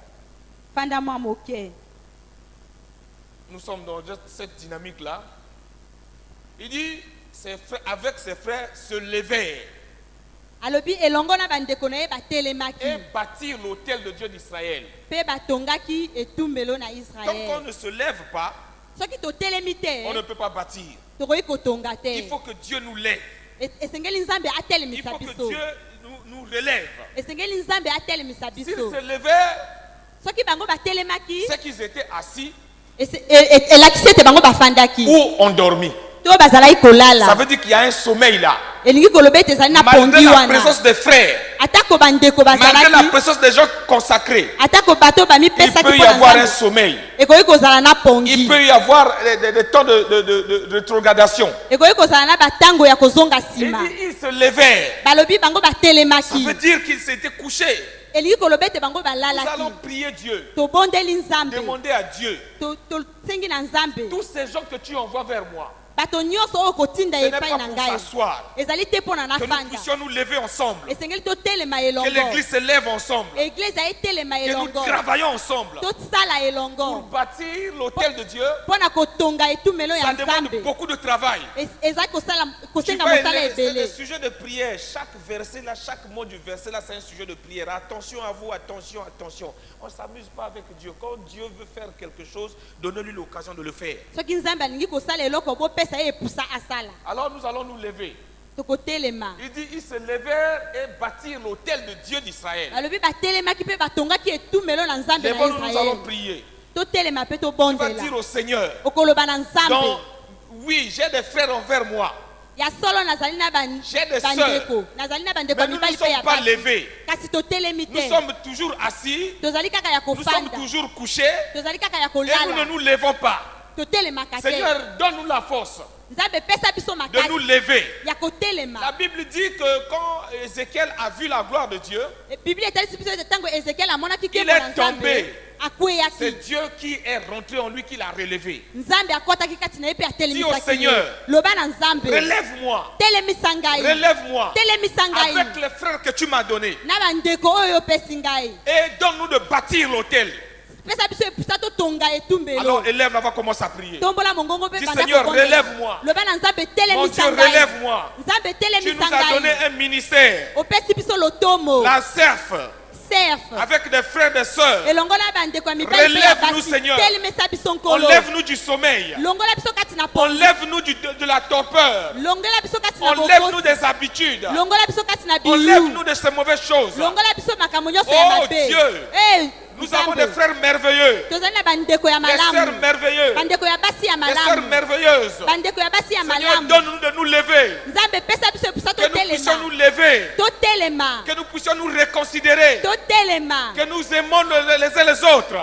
fanda mwa moke. Nous sommes dans cette dynamique-là. Il dit, avec ses frères se lever Alobi elongo na bandeko na ye batelemaki, et bâtir l'autel de Dieu d'Israël. pe batongaki etumbelo na Tant qu'on Israël. ne se lève pas, Soki totelemi on ne te, peut pas bâtir. tokoki kotonga Il te. faut que Dieu nous lève. Esengeli nzambe Il atelemisa faut que biso, Dieu nous relève. esengeli nzambe atelemisa S'ils biso. se levaient, Soki bango batelemaki, c'est qu'ils étaient assis elakisi ete bango bafandaki ou endormis. to bazalaki Ça kolala, veut dire qu'il y a un sommeil là. elingi koloba ete ezali na Malgré pongi la wana, présence des frères, atako bandeko malgré la bazalaki, présence des gens consacrés, atako bato il bamipesaki peut y mpo na avoir un nzambe, sommeil. ekoki kozala na Il pongi, peut y avoir des temps de rétrogradation. ekoki kozala na batango ya kozonga Il nsima. dit, ils se levaient. Balobi bango Ça batelemaki, veut dire qu'ils s'étaient couchés. elingi koloba ete bango Nous allons balalaki, prier Dieu. tobondeli nzambe, Demander à Dieu. tosengi na nzambe, Tous ces gens que tu envoies vers moi, bato nyonso oyo kotinda ce n'est epai pas na pour ngai, s'asseoir. ezali te mpo na Que nous nafanda, puissions nous lever ensemble. esengeli totelema Que elongo, l'église se lève ensemble. eglize etelema Que nous elongo, travaillons ensemble. tosala Pour elongo bâtir l'autel de Dieu, mpo na kotonga etumelo ya ça demande nzambe. beaucoup de travail. Ezali Tu kosenga vois, mosala c'est ebele. des sujets de prière. Chaque verset là, chaque mot du verset là, c'est un sujet de prière. Attention à vous, attention, attention. On ne s'amuse pas avec Dieu. Quand Dieu veut faire quelque chose, donnez-lui l'occasion de le faire. Soki nzambe alingi kosala eloko bopesa ye epusa asala, Alors nous allons nous lever. tokotelema. Il dit, ils se levèrent et bâtirent l'autel de Dieu d'Israël. Balobi batelemaki mpe batongaki etumelo na nzambe na Lèvons-nous, nous allons Israele. prier. Totelema mpe Tu vas tobondela, dire au Seigneur, okoloba na donc, nzambe, oui, j'ai des frères envers moi, ya solo nazali na J'ai des bandeko, nazali na bandeko mais ya nous ne mibali nous mpe ya sommes pas basi, levés. kasi totelemi Nous te, sommes toujours assis, tozali kaka ya nous sommes kofanda, toujours couchés tozali kaka ya et nous ne kolala, nous levons pas. totelemaka te. Seigneur, donne-nous la force nzambe pesa biso de makasi nous lever. ya kotelema. La Bible dit que quand Ézéchiel a vu la gloire de Dieu, Bible etalisi biso ete ntango Ezekiel amonaki il nkembo na est tombé. nzambe akweyaki, C'est Dieu qui est rentré en lui, qui l'a relevé. nzambe akɔtaki kati na ye mpe Dis au atelemisaki Seigneur, ye. Loba na nzambe, Relève-moi, telemisa ngai, relève-moi telemisa ngai avec les frères que tu m'as donnés na bandeko oyo opesi ngai, et donne-nous de bâtir l'autel. pesa biso epusa totonga etumbelo. Alors élève, on va commencer à prier. Tombola mongongo mpe Dis, banda Seigneur, kobondela. relève-moi. Loba na nzambe Mon telemisa Dieu, ngai, relève-moi. nzambe Tu nous telemisa as donné ngai, un ministère, opesi biso lotomo la CERF, serf avec des frères et des sœurs. elongola bandeko ya mibali mpe ya Relève-nous, basi, Seigneur. telemisa biso nkolo, Enlève-nous du sommeil. longola biso kati na pongi, Enlève-nous de la torpeur. longola biso kati na Enlève-nous bokosi, des habitudes. longola biso kati na biyu, Enlève-nous de ces mauvaises choses. longola biso makambo nyonso ya Oh mabe. Dieu, Eh, nous avons Nzambe, des frères merveilleux, tozali na bandeko ya des sœurs malamu, merveilleuses, bandeko ya basi ya des sœurs malamu, merveilleuses. bandeko ya basi ya Seigneur, malamu. donne-nous de nous lever, Nzambe pesa biso epusa que nous puissions nous totelema, lever, totelema, que nous puissions nous réconsidérer, totelema, que nous aimons les uns les autres,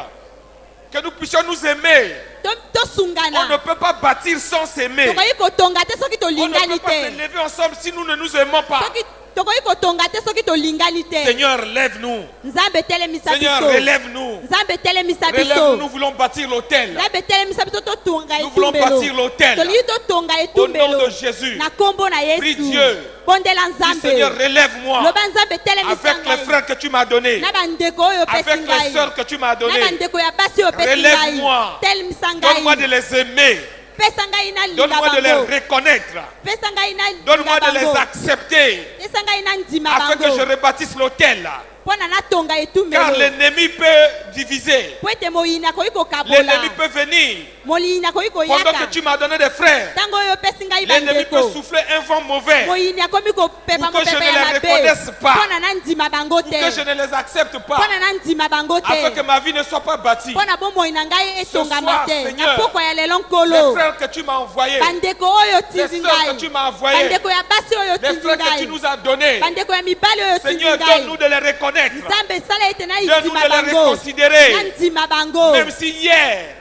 que nous puissions nous aimer. On ne tosungana. peut pas bâtir sans s'aimer. Tokoki kotonga te soki On ne tolingani peut pas se te. lever ensemble si nous ne nous aimons pas. Soki tokoki kotonga te soki tolingani te. Seigneur, lève-nous. Nzambe telemisa Seigneur, biso. relève-nous. Nzambe telemisa Relève-nous, biso. nous voulons bâtir l'autel. Nzambe telemisa biso totonga Nous voulons etumbelo. bâtir l'autel. Tolingi totonga Au nom etumbelo. de Jésus. Na kombo na Prie Yesu. Dieu. Bondela Dis, Seigneur, Nzambe. relève-moi Loba Nzambe telemisa avec les ngai. frères que tu m'as donnés, Na bandeko oyo opesi avec les ngai. sœurs que tu m'as Na données. bandeko ya basi oyo opesi ngai. Relève-moi. Telemisa Donne-moi de ngai. les aimer. Pesa ngai na linga Donne-moi de les bango. reconnaître. Pesa ngai na Donne-moi de linga les bango. accepter Pesa ngai na ndima afin que je bango. rebâtisse l'autel. Mpona natonga Car etumbelo. l'ennemi peut diviser. Po ete moyini akoki kokabola. L'ennemi peut venir. Molini akoki Pendant que koyaka. tu m'as donné des frères, Ntango oyo opesi ngai l'ennemi peut bandeko. souffler un vent mauvais Moyini akomi kopepa pour que je mopepe ne ya les mabe. reconnaisse pas. Mpona nandima bango pour que je te. ne les accepte pas, Mpona nandima bango afin que te. ma vie ne soit pas bâtie. Mpona bomoi na ngai etongama soir, te. Seigneur, Na pokwa ya lelo Les nkolo. frères que tu m'as envoyés, Bandeko oyo les tindi sœurs que ngai. tu m'as envoyés, Bandeko ya basi oyo les tindi frères que tu ngai. nous as donnés, Bandeko ya mibali oyo tindi Seigneur, donne-nous ngai. de les reconnaître. Nzambe sala ete na Donne-nous ndima de les bango. reconsidérer. Na ndima bango. Même si hier,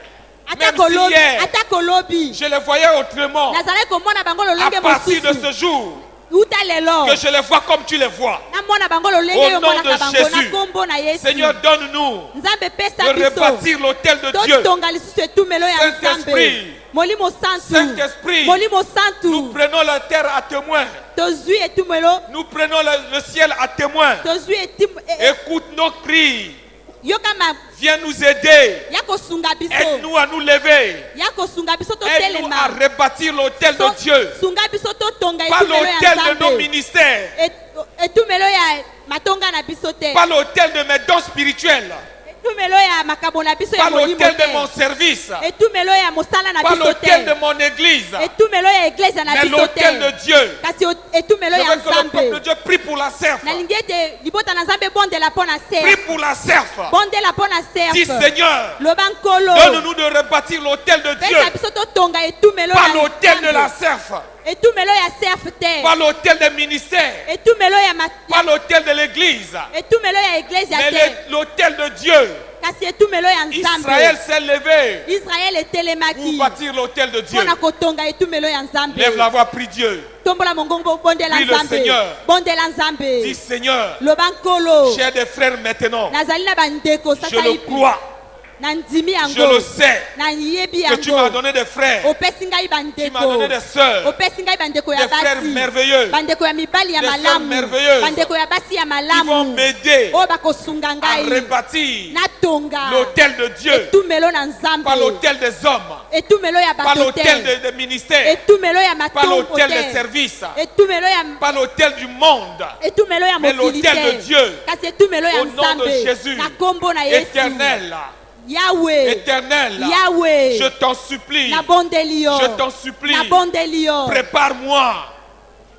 Ata même si kolobi. hier, Ata kolobi. je les voyais autrement, Nazali komona bango à lolenge partir de mosusu. ce jour, Uta lelo. que je les vois comme tu les vois. Namona bango lolenge Au yo nom monaka de bango Jésus. na kombo na Yesu. Seigneur, donne-nous Nzambe pesa de biso. rebâtir l'autel de Dieu. Totonga lisusu etumelo ya Saint-Esprit. Nzambe. Molimo santu. Saint-Esprit. Molimo Nous santu. prenons la terre à témoin. Tozwi etumelo. Nous prenons le ciel à témoin. Tozwi Écoute nos cris. yokama Viens nous aider. ya kosunga biso. Aide-nous à nous lever. Ya kosunga biso Aide-nous à totelema. rebâtir l'autel de Dieu. Sunga biso totonga Pas etumelo ya l'autel de nos Nzambe. ministères. Etumelo ya matonga na biso te. Pas l'autel de mes dons spirituels. Etumelo ya makambo na biso ya Pas molimo l'autel de mon te. service. Etumelo ya mosala na Pas biso l'autel de te. mon église. Etumelo ya eglise na Mais biso l'autel de te. Dieu. Kasi etumelo Je ya veux que le peuple de Nzambe. Dieu prie pour la serf. Nalingi ete libota na Nzambe bondela mpo na Prie serf. pour la serf. Bondela mpo na Dis serf. Seigneur, Loba nkolo. donne-nous de rebâtir l'autel de Dieu. Pesa biso totonga etumelo Pas ya l'autel de la Nzambe. serf. Etumelo ya serf te. Pas l'autel des ministères. Etumelo ya Pas l'autel de l'église. etumelo ya eglise Mais te. l'autel de Dieu. Kasi etumelo ya Nzambe. Israël s'est levé Israël pour etelemaki bâtir l'autel de Dieu. mpona kotonga etumelo ya Nzambe. Lève la voix, prie Dieu. Tombola mongongo bondela Prie le Nzambe. Seigneur. Bondela Dis Nzambe. Seigneur, Loba nkolo. j'ai des frères maintenant. Nazali na bandeko Je sasa le hivi. crois. Na ndimi Je le yango. sais. Na yebi Que tu m'as yango. donné des frères. Opesi ngai Tu m'as donné bandeko. des sœurs. Opesi ngai bandeko ya Des frères basi. merveilleux. Bandeko ya mibali ya Des sœurs malamu. merveilleuses. Bandeko ya basi ya Qui vont malamu. m'aider Oyo bakosunga à ngai. rebâtir Natonga. l'autel de Dieu. Etumelo na Nzambe. Pas l'autel des hommes. Etumelo ya Pas bato l'autel te. des ministères. Etumelo ya Pas matongo l'autel des te. services. Etumelo ya Pas l'autel du monde. etumelo ya Mais mokili l'autel de te. Dieu. Kasi etumelo ya Au nom de Nzambe. Jésus. Na kombo na Yesu. Éternel. Yahweh. Éternel. Yahweh. Je t'en supplie. Na bondeli yo. Je t'en supplie. Na bondeli yo. Prépare-moi.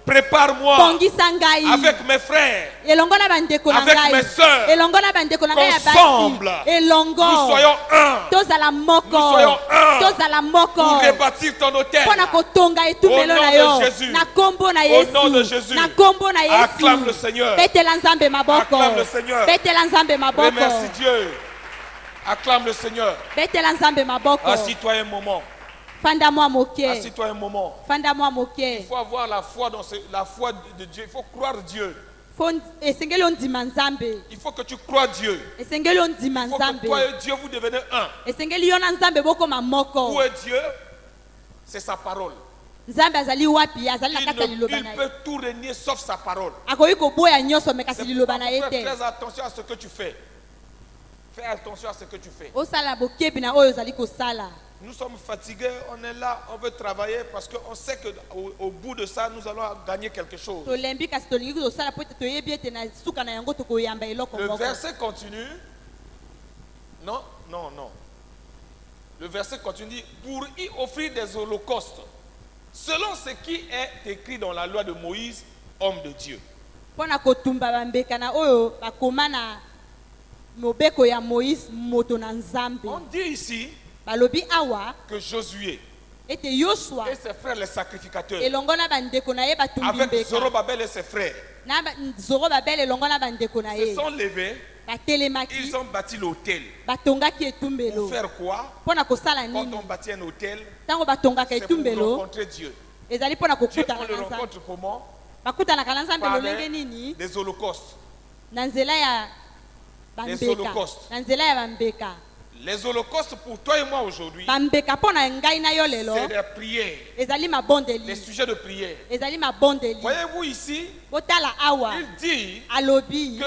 Prépare-moi. Bongisa ngai. Avec mes frères. Elongo na bandeko na Avec ngai. mes sœurs. Elongo na bandeko na ngai ya Ensemble. basi. Elongo. Nous soyons un. Tozala moko. Nous soyons un. Tozala moko. Pour rebâtir ton hôtel. Mpona kotonga etumelo Au nom na de yo. Jésus. Na kombo na Au Yesu. nom de Jésus. Na kombo na Yesu. Acclame le Seigneur. Betela Nzambe maboko. Acclame le Seigneur. Betela Nzambe maboko. Remercie Dieu. Acclame le Seigneur. Betela Nzambe maboko. Assis-toi un moment. Fanda mwa moke. Assis-toi un moment. Fanda mwa Il moke. faut avoir la foi dans la foi de Dieu. Il faut croire Dieu. Esengeli ondima nzambe. Il faut que tu crois Dieu. Esengeli ondima Il faut que nzambe. toi et Dieu vous devenez un. Esengeli yo na nzambe bokoma moko. Où est Dieu? C'est sa parole. Nzambe azali wapi? Azali na kati ya liloba Il na ye. peut tout régner sauf sa parole. Akoki koboya nyonso me kasi C'est liloba pourquoi na ye fais te. très attention à ce que tu fais. Fais attention à ce que tu fais. Osala bokebi na oyo ozali kosala. Nous sommes fatigués, on est là, on veut travailler parce qu'on sait qu'au bout de ça, nous allons gagner quelque chose. Tolembi kasi tolingi kosala po ete toyebi ete na suka na yango tokoyamba eloko Le moko. verset continue. Non, non, non. Le verset continue. Pour y offrir des holocaustes, selon ce qui est écrit dans la loi de Moïse, homme de Dieu. Pona kotumba bambeka na oyo bakoma na mobeko ya Moïse moto na nzambe. On dit ici Balobi awa que Josué ete Yoshua et ses frères les sacrificateurs, elongo na bandeko na ye batumbi avec mbeka. Zorobabel et ses frères, Na Zorobabel elongo na bandeko na se ye. sont levés, Batelemaki ils ont bâti l'autel. batongaki etumbelo. Pour faire quoi? Pona kosala Quand nini? on bâtit un hôtel, Tango batongaka c'est pour etumbelo rencontrer Dieu. ezali pona Dieu, kokutana on le na nzambe. rencontre comment? Bakutanaka na nzambe Par lolenge nini? des holocaustes. Na nzela ya Les bambeka. holocaustes. Na nzela ya bambeka. Les holocaustes pour toi et moi aujourd'hui, Bambeka pona ngai na yo lelo. c'est des prières, Ezali des mabondeli. sujets de prière. Ezali mabondeli. Voyez-vous ici, Botala awa il dit alobi que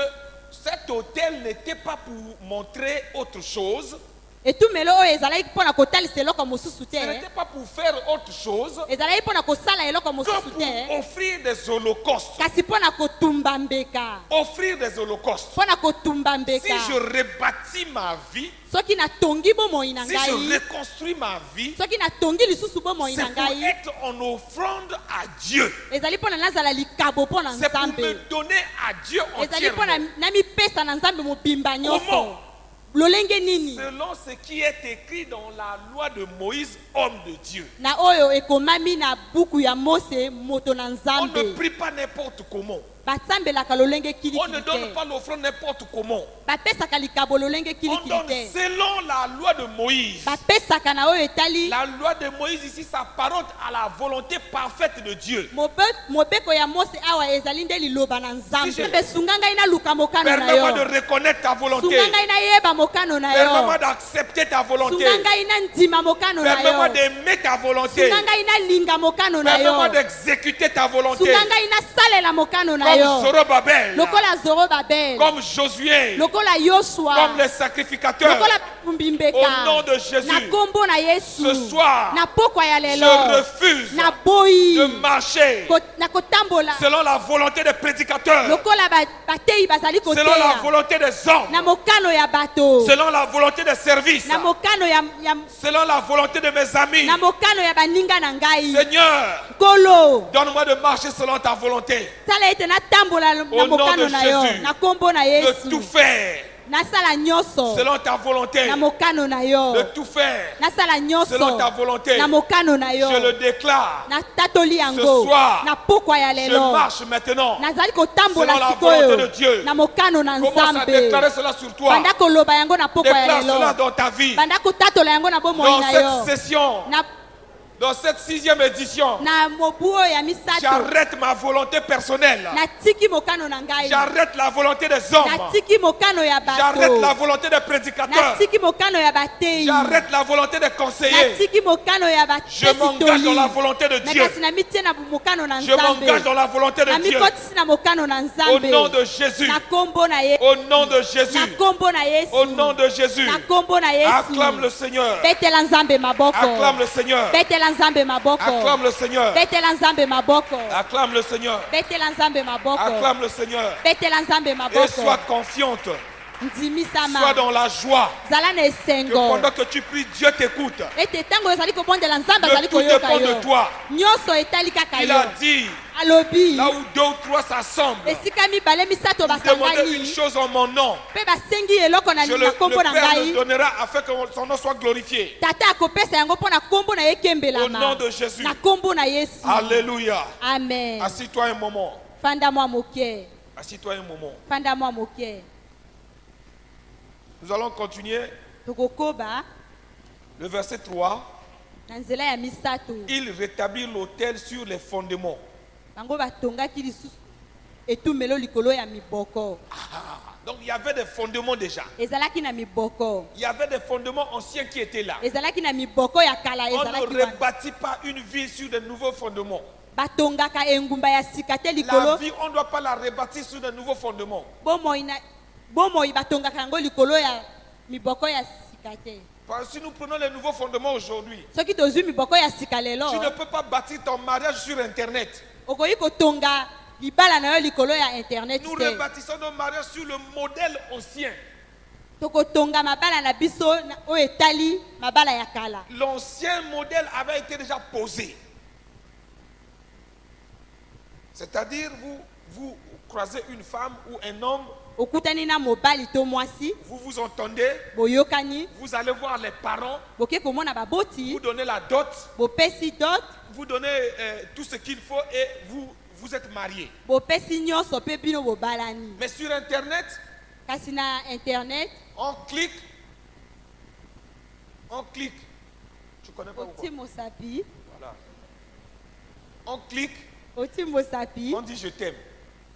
cet hôtel n'était pas pour montrer autre chose, etumelo oyo ezalaki pona kotalisa eloko mosusu ce te. n'était pas pour faire autre chose Ezalaki pona kosala eloko que mosusu te. pour offrir des holocaustes. Kasi pona kotumba mbeka. Offrir des holocaustes. Pona kotumba Si mbeka. je rebâtis ma vie, Soki natongi bomoi na si je ngai. reconstruis ma vie, Soki natongi lisusu bomoi na c'est pour ngai. être en offrande à Dieu. Ezali pona nazala likabo pona C'est pour nzambe. me donner à Dieu Ezali pona entièrement. namipesa na nzambe mobimba nyonso. Comment? Lolenge nini? Selon ce qui est écrit dans la loi de Moïse, homme de Dieu. Na oyo ekomami na buku ya Mose moto na On ne nzambe. prie pas n'importe comment. Basambelaka lolenge On ne kilikili donne te. pas l'offrande n'importe comment. Bapesaka likabo lolenge On kilikili donne te. selon la loi de Moïse. Bapesaka na oyo etali La loi de Moïse ici s'apparente à la volonté parfaite de Dieu. mobeko ya Mose awa ezali nde liloba na Si je- nzambe. Sunga ngai naluka mokano na Permets-moi yo. de reconnaître ta volonté. Sunga ngai nayeba mokano na Permets-moi yo. d'accepter ta volonté. Sunga ngai nandima mokano na Permets-moi yo. d'aimer ta volonté. Sunga ngai nalinga mokano na Permets-moi yo. d'exécuter ta volonté. Sunga ngai nasalela mokano na Comme yo. Zorobabel, Lokola Zorobabel. comme Josué, Lokola Yoshua. comme les sacrificateurs. Lokola Mbimbeka. Au nom de Jésus, Na kombo na Yesu. ce soir, Na pokwa ya lelo. je refuse Na boyi. de marcher Na kotambola. selon la volonté des prédicateurs, Lokola bateyi bazali selon la koteya. volonté des hommes, Na mokano ya bato. selon la volonté des services, Na mokano ya selon la volonté de mes amis. na mokano ya baninga na ngai. Seigneur, Kolo. donne-moi de marcher selon ta volonté, Sala ete natambola na Au nom mokano de na yo. Jésus. Na kombo na de tout Yesu. faire Nasala nyonso. selon ta volonté, Na mokano na yo. de tout faire Nasala nyonso. selon ta volonté. Na mokano na yo. Je le déclare. Na tatoli yango. Ce soir, Na pokwa ya Je lelo. marche maintenant. Nazali kotambola Selon la volonté de sikoyo. Dieu. Na mokano na Commence à nzambe. déclarer cela sur toi. Banda koloba yango na pokwa ya Déclare cela lelo. dans ta vie. Banda kotatola yango na bomoi Dans na yo. cette session, Na dans cette 6e édition, na mobu oyo ya misato. j'arrête ma volonté personnelle. Natiki mokano na ngai. J'arrête la volonté des hommes. Natiki mokano ya J'arrête la bato. volonté des prédicateurs. Natiki mokano ya bateyi. J'arrête la volonté des conseillers. Natiki mokano ya Je m'engage dans la volonté de Dieu. Nakasi na mitie na mokano na Je m'engage dans nzambe. la volonté Na de Dieu. mikotisi na mokano na Au nzambe. nom de Jésus. Na kombo na Yesu. Au nom de Na Jésus. kombo na Yesu. Au nom de Jésus. Na kombo na Yesu. Acclame le Seigneur. Betela nzambe maboko. Acclame le Seigneur. Betela nzambe maboko. Acclame le Seigneur. Betela nzambe maboko. Acclame le Seigneur. Betela nzambe maboko. Acclame le Seigneur. Betela nzambe Et maboko. sois confiante. Ndimisama. Sois dans la joie. Zala na Que esengo. pendant que tu pries, Dieu t'écoute. Ete tango ezali kobondela nzambe Le azali tout koyoka dépend de yo. toi. Nyonso etali kaka Il yo. a dit, Alobi. là où 2 ou 3 s'assemblent, Esika mibale misato demandez une basangani. chose en mon nom. Mpe basengi eloko na Le kombo na Père le ngai. donnera afin que son nom soit glorifié. Tata akopesa yango mpo na kombo na ye Au nom ekembelama. de Jésus. Na kombo na Yesu. Alléluia. Amen. Assis-toi un moment. Fanda mwa moke. Assis-toi un moment. Fanda mwa moke. Nous allons continuer Tokokoba le verset 3. na nzela ya misato il rétablit l'autel sur les fondements. bango batongaki lisusu etumelo likolo ya miboko. Donc il y avait des fondements déjà. Ezalaki na miboko. Il y avait des fondements anciens qui étaient là. Ezalaki na miboko ya kala On ezalaki ne wana. rebâtit pas une ville sur de nouveaux fondements. Batongaka engumba ya sika te La likolo. vie, on ne doit pas la rebâtir sur de nouveaux fondements. Bomoi batongaka yango likolo ya miboko ya sika te. Parce que si nous prenons les nouveaux fondements aujourd'hui, Soki tozwi miboko ya sika lelo. tu ne peux pas bâtir ton mariage sur Internet. Okoki kotonga libala na yo likolo ya internet Nous te. rebâtissons nos mariages sur le modèle ancien. Tokotonga mabala na biso oyo etali mabala ya kala. L'ancien modèle avait été déjà posé. C'est-à-dire, vous croisez une femme ou un homme, Okutani na mobali to mwasi, vous vous entendez, boyokani, vous allez voir les parents, boke komona baboti, vous donnez la dot, bopesi dot, vous donnez tout ce qu'il faut et vous êtes mariés. bopesi nyonso pe bino bobalani. Mais sur Internet, Kasi na internet, on clique. Tu connais pas oti pourquoi? mosapi, Voilà. On clique, oti mosapi, on dit je t'aime.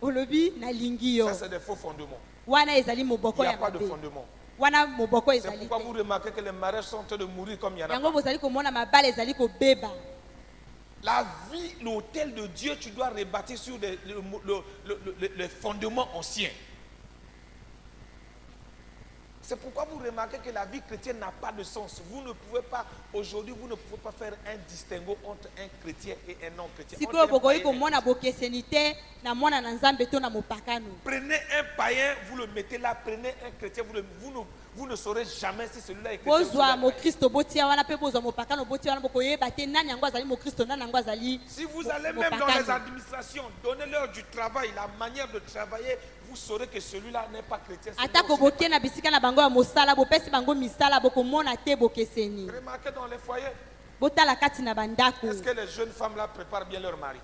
olobi na lingi yo. Ça, c'est des faux fondements. Wana ezali Il moboko n'y a ya pas de mabe. fondement. Wana moboko C'est ezali pourquoi vous te. remarquez que les mariages sont en train de mourir comme il y en a Yango pas. bozali komona mabala ezali kobeba. La vie, l'autel de Dieu, tu dois rebâtir sur les fondements anciens. C'est pourquoi vous remarquez que la vie chrétienne n'a pas de sens. Vous ne pouvez pas, aujourd'hui, vous ne pouvez pas faire un distinguo entre un chrétien et un non-chrétien. Sikoyo Entre un bokoki païen et un komona bokeseni te na mwana na nzambe to na mopakano. Prenez un païen, vous le mettez là. Prenez un chrétien, vous ne saurez jamais si celui-là est chrétien. ou Bozwa celui-là est païen. mokristo botia wana pe bozwa mopakano botia wana bokoyeba te nani yango azali mokristo nani yango azali Si vous allez même dans les administrations, donnez-leur du travail, la manière de travailler, vous saurez que celui-là n'est pas chrétien. celui-là atako aussi n'est bokie na bisika na bango ya mosala bopesi bango misala bokomona te bokeseni. pas. Remarquez dans les foyers, Botala kati na bandako. est-ce que les jeunes femmes là préparent bien leur mari?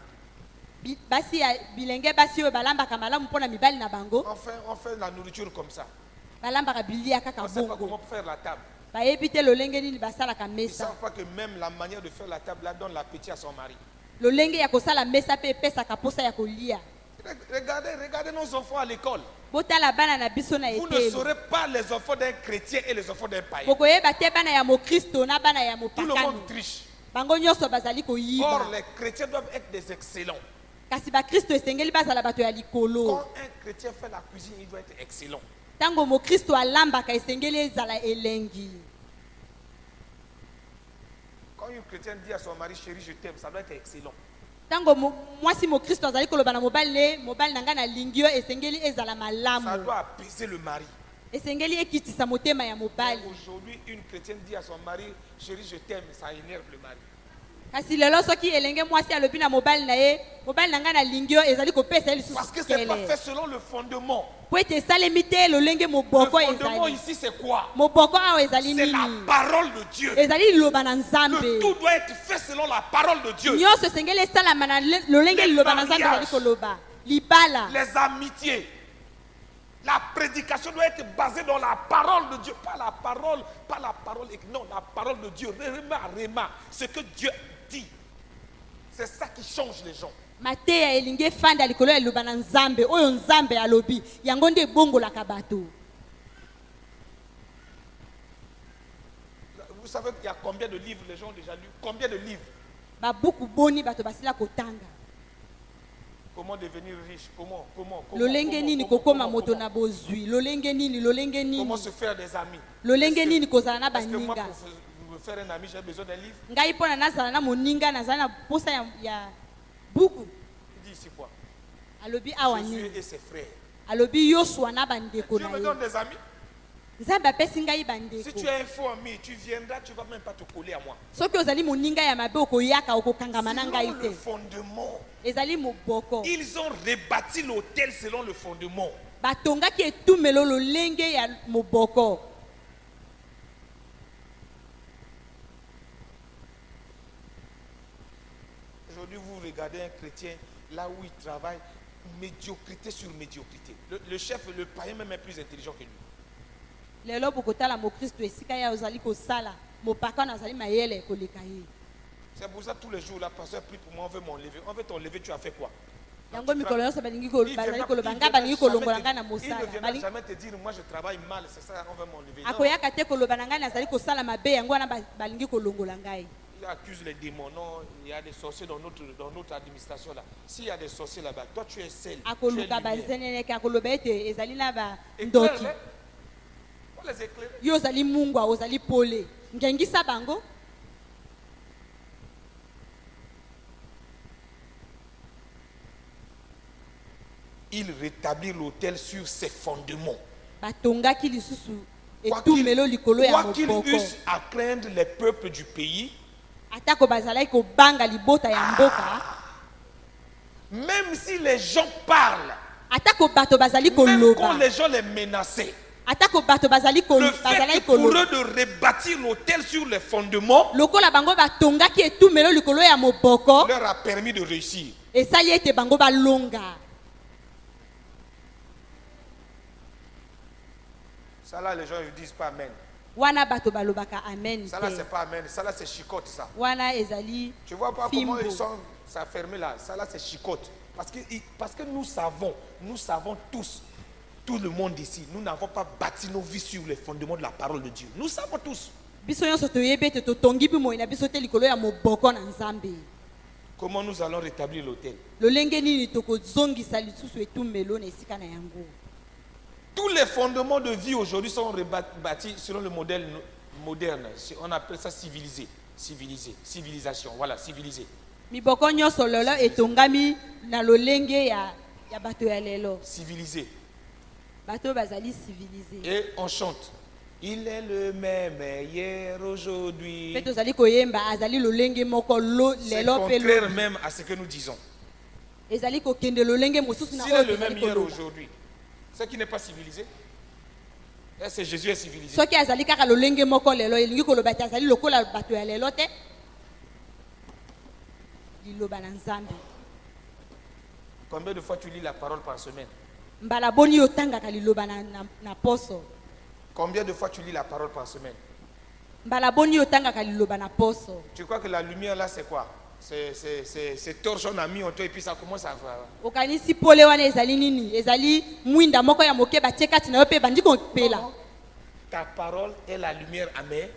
Basi ya bilenge basi oyo balambaka malamu mpona mibali na bango On fait la nourriture comme ça. balambaka bilia kaka On ne sait pas bongo. comment faire la table. Bayebi te lolenge nini basalaka Ils ne mesa. savent pas que même la manière de faire la table là donne l'appétit à son mari. Lolenge ya kosala mesa pe epesaka posa ya kolia. Regardez nos enfants à l'école. Botala bana na biso na Vous ne etelo. saurez pas les enfants d'un chrétien et les enfants d'un païen. Bokoyeba te bana ya mokristo na bana ya Tout le monde mopakano. triche. Bango nyonso bazali Or, koyiba. les chrétiens doivent être des excellents. Kasi bakristo esengeli bazala bato ya likolo. Quand un chrétien fait la cuisine, il doit être excellent. Tango mokristo alambaka esengeli ezala elengi. Quand une chrétienne dit à son mari, chérie, je t'aime, ça doit être excellent. Tango mwasi mokristo azali koloba na mobali na nga na lingi yo esengeli ezala Ça malamu. doit apaiser le mari. Esengeli ekitisa motema ya mobali. Aujourd'hui, une chrétienne dit à son mari, chérie, je t'aime, ça énerve le mari. Kasi lelo soki elenge mwasi alobi na mobali na nga na lingi yo ezali kopesa ye lisusu Parce que ce n'est pas kele. fait selon le fondement. Po ete esalemi te lolenge Le moboko fondement ezali. ici, c'est quoi? Moboko awa ezali C'est la nini? parole de Dieu. Ezali liloba na Le nzambe. tout doit être fait selon la parole de Dieu. Nyonso esengeli esalama na lolenge Les liloba na nzambe ezali mariages. koloba. Libala. Les amitiés. La prédication doit être basée dans la parole de Dieu. Pas la parole, non, la parole de Dieu. Réma, ce que Dieu dit. C'est ça qui change les gens. Mateya elingi efanda likolo ya liloba na nzambe oyo nzambe alobi yango nde ebongolaka bato. Vous savez qu'il y a combien de livres les gens ont déjà lu? Combien de livres? Babuku boni bato basila kotanga. Comment devenir riche? Comment Lolenge nini kokoma moto na bozwi. Lolenge nini comment se faire des amis? lolenge nini kozala na Est-ce que moi, baninga. pour me faire un ami, j'ai besoin d'un livre? Ngai mpona nazala na moninga nazala na posa ya buku. Il dit ici quoi? Alobi awa Jésus nini. et ses frères. Alobi Yosua na bandeko Dieu na me ye. donne des amis. Nzambe apesi ngai Si bandeko. tu es un faux ami, tu viendras, tu ne vas même pas te coller à moi. Soki ozali moninga ya mabe okoyaka okokangama na ngai Selon le te. fondement. Ezali moboko. Ils ont rebâti l'autel selon le fondement. Batongaki etumelo lolenge ya moboko. Aujourd'hui, vous regardez un chrétien, là où il travaille, médiocrité sur médiocrité. Le chef, le païen même est plus intelligent que lui. Lelo bokotala mokristo esika ya ozali kosala mopaka na azali mayele koleka ye. C'est pour ça tous les jours, la pasteur prie pour moi, on veut m'enlever. On veut t'enlever, tu as fait quoi? Yango mikolo nyonso balingi Il bazali ne koloba nga balingi kolongola nga na viendra mosala. jamais te dire, moi je travaille mal, c'est ça, on veut m'enlever. Non. Akoyaka te koloba na nga nazali kosala mabe yango wana balingi kolongola ngai. Il accuse les démons. Non, il y a des sorciers dans notre administration là. S'il y a des sorciers là-bas, toi tu es seul. Akoluka bazeneneke akoloba ete ezali na ba Éclaire-les. ndoki. On les éclaire. Yo ozali mungwa ozali pole. Ngengisa bango. Il rétablit l'autel sur ses fondements. Batongaki lisusu Quoi etumelo likolo ya qu'il moboko. eusse à craindre les peuples du pays, Atako bazalaki kobanga libota ya mboka. même si les gens parlent, Atako bato bazali même quand koloba. les gens les menaçaient, Atako bato bazali le fait pour eux de rebâtir l'autel sur les fondements lokola bango batongaki etumelo likolo ya moboko leur a permis de réussir. esali ete bango balonga. Ça là, les gens ne disent pas Amen. Wana bato balobaka amen. Ça là, te. c'est pas Amen. Ça là, c'est chicote, ça. Wana ezali Tu vois pas fimbo. comment ils sont s'affermés là. Ça là, c'est chicote. Parce que nous savons tous, tout le monde ici, nous n'avons pas bâti nos vies sur les fondements de la parole de Dieu. Nous savons tous. Biso nyonso toyebi ete totongi mpe moi na biso te likolo ya moboko na Nzambe. Comment nous allons rétablir l'autel? Lolenge nini tokozongisa lisusu etumelo na esika na yango. Tous les fondements de vie aujourd'hui sont rebâtis selon le modèle moderne. On appelle ça civilisé. Civilisation. Voilà, civilisé. Miboko nyonso lelo etongami na lolenge ya bato ya lelo. Civilisé. Bato bazali civilisé. Et on chante. Il est le même hier, aujourd'hui. Pe tozali koyemba azali lolenge moko C'est lelo pe contraire même à ce que nous disons. ezali kokende lolenge mosusu na S'il est oyo le même tozali hier koloba. aujourd'hui, ce qui n'est pas civilisé, est-ce que Jésus est civilisé? Soki azali kaka lolenge moko lelo elingi koloba ete azali lokola bato ya lelo te. Liloba na Nzambe. Combien de fois tu lis la parole par semaine? Mbala boni otangaka liloba na poso. Combien de fois tu lis la parole par semaine? Mbala boni otangaka liloba na poso. Tu crois que la lumière là c'est quoi? C'est torche on a mis en toi et puis ça commence à faire. Okanisi pole wana ezali nini? Ezali mwinda moko ya moke batie kati na yo pe bandi kopela. Ta parole est la lumière à mes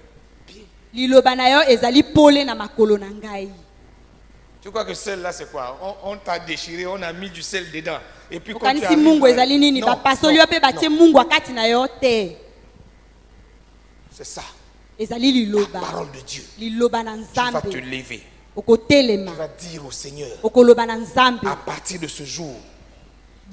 pieds. Liloba na yo ezali pole na makolo na ngai. Tu crois que celle là c'est quoi? On t'a déchiré, on a mis du sel dedans. Et puis quand tu Okanisi arrives, mungu ezali nini? non, Ba pasoli yo pe batie mungu akati na yo te. c'est ça. Ezali liloba. Parole de Dieu. Liloba na Tu vas te Nzambe. lever. Okotelema. Tu vas dire au Seigneur, Okoloba na Nzambe. à partir de ce jour,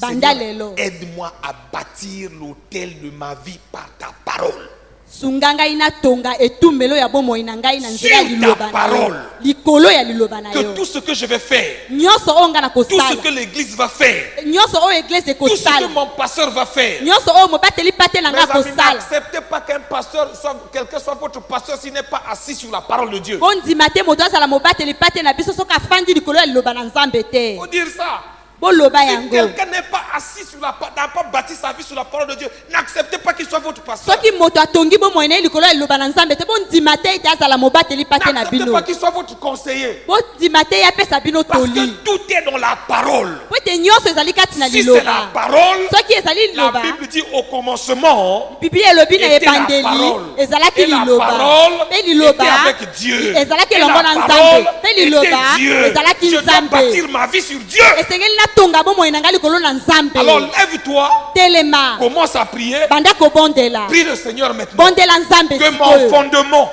Banda Seigneur, lelo. aide-moi à bâtir l'autel de ma vie par ta parole. Sunganga ina tonga etumelo ya bomoi na ngai na nzela Sur ta liloba na yo. parole. Likolo ya liloba na yo. Que tout ce que je vais faire, Nyonso onga na tout ce kosala. que l'église va faire, Nyonso o église tout ce que ekosala. mon pasteur va faire. Nyonso o mobateli pate na Mes nga amis, kosala. n'acceptez pas qu'un pasteur, quelqu'un soit votre pasteur s'il n'est pas assis sur la parole de Dieu. Bondima te moto azala mobateli pate na biso soka afandi likolo ya liloba na Nzambe te. Il faut dire ça. Boloba Si yango. quelqu'un n'est pas assis sur la parole, n'a pas bâti sa vie sur la parole de Dieu, n'acceptez pas qu'il soit votre pasteur. Soki moto atongi bomoi na likolo ya liloba na Nzambe te bondima te ete azala mobateli pate na N'acceptez bino. pas qu'il soit votre conseiller. Bondima te ya pesa bino Parce toli. que tout est dans la parole. Po ete nyonso ezali kati na Si c'est la liloba. parole, Soki ezali la liloba. Bible dit au commencement, Biblia elobi na était la ebandeli parole. ezalaki Et la liloba parole pe liloba était avec Dieu. ezalaki Et elongo la na parole Nzambe pe était liloba Dieu. ezalaki Je dois Nzambe bâtir ma vie sur Dieu. esengeli natonga bomoi na ngai likolo na Nzambe. Alors lève-toi, Telema commence à prier, banda kobondela prie le Seigneur maintenant. bondela Nzambe Que mon sikoyo fondement,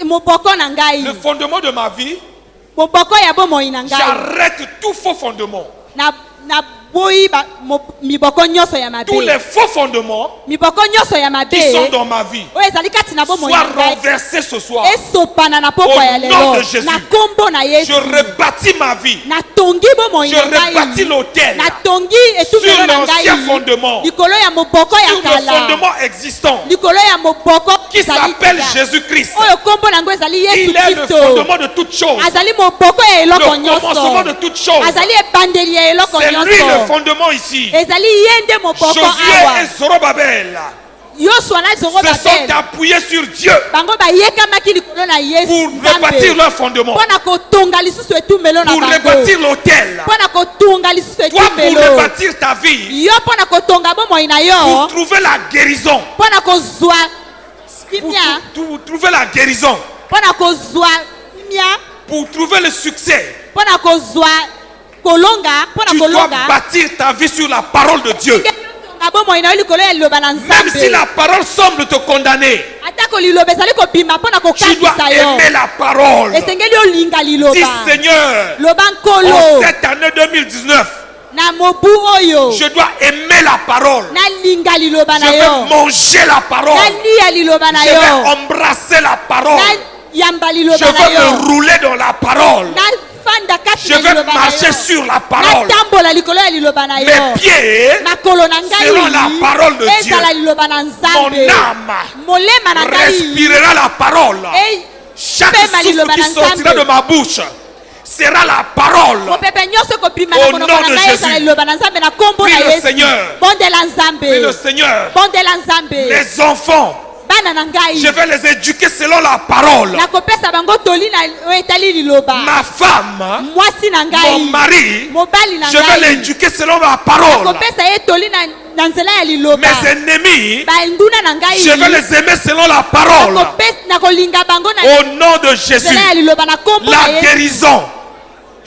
moboko na ngai le fondement de ma vie, moboko ya bomoi na ngai j'arrête tout faux fondement. na boyi miboko nyonso ya mabe Tous les faux fondements miboko nyonso ya mabe qui sont dans ma vie oyo ezali kati na bomoi na soient ngai renversés ce soir. esopana na poko Au ya nom lelo de Jésus. na kombo na Je Yesu rebâtis ma vie. natongi bomoi Je na ngai rebâtis l'autel natongi etumelo sur na l'ancien ngai fondement, likolo ya moboko ya sur le kala fondement existant likolo ya moboko qui ezali s'appelle kala. Jésus-Christ. oyo kombo na yango ezali Yesu Il est le Kristo fondement de toutes choses, azali moboko ya eloko le commencement nyonso de toutes choses. azali ebandeli ya eloko C'est lui le nyonso fondement ici. ezali ye nde moboko Josué awa et Zorobabel Yo swana zongo se sont babel. appuyés sur Dieu Bango bayekamaki likolo na Yesu. pour rebâtir leur fondement, Pona kotonga lisusu etumbelo na pour bango. rebâtir l'autel. Pona kotonga lisusu Toi, pour etumbelo. rebâtir ta vie, Yo pona kotonga bomoi na pour yo. trouver la guérison, Pona kozwa pour kimia. trouver la guérison, Pona kozwa kimia. pour trouver le succès, Pona kozwa kolonga. Pona tu dois kolonga. bâtir ta vie sur la parole de Dieu. Bomoi na yo likolo ya liloba na Même si Nzambe. la parole semble te condamner, Atako liloba ezali kobima pona tu dois kokatisa yo. aimer la parole. Esengeli olinga liloba. Dis Seigneur, Loba en nkolo. cette année 2019, Na mobu oyo. je dois aimer la parole. Nalinga liloba Je na vais yo. manger la parole. Nalia liloba na Je vais yo. embrasser la parole. Yamba Je liloba na vais yo. me rouler dans la parole. Fanda kati Je na vais liloba na marcher yo. sur la parole. Natambola likolo ya liloba na yo. Mes pieds makolo na ngai seront la parole de Dieu. ezala liloba na Mon Nzambe. âme Molema na ngai respirera la parole. Chaque pema souffle liloba qui na sortira Nzambe. de ma bouche sera la parole. mopepe nyonso kopima Au na monoko nom na de ngai ezala Jésus. liloba na Nzambe na kombo Prie na le Yesu. Seigneur. Bondela Prie Nzambe. le Seigneur. Bondela Nzambe. Les enfants, Bana na ngai. je vais les éduquer selon la parole. nakopesa bango toli na oyo etali liloba. Ma femme, mwasi na mon ngai. mari, mobali na je vais ngai. l'éduquer selon ma parole. nakopesa ye toli na nzela ya liloba. Mes ennemis, banduna na ngai. je vais les aimer selon la parole. nakolinga bango na Au nom de Jésus, nzela ya liloba na kombo na la Yesu. guérison,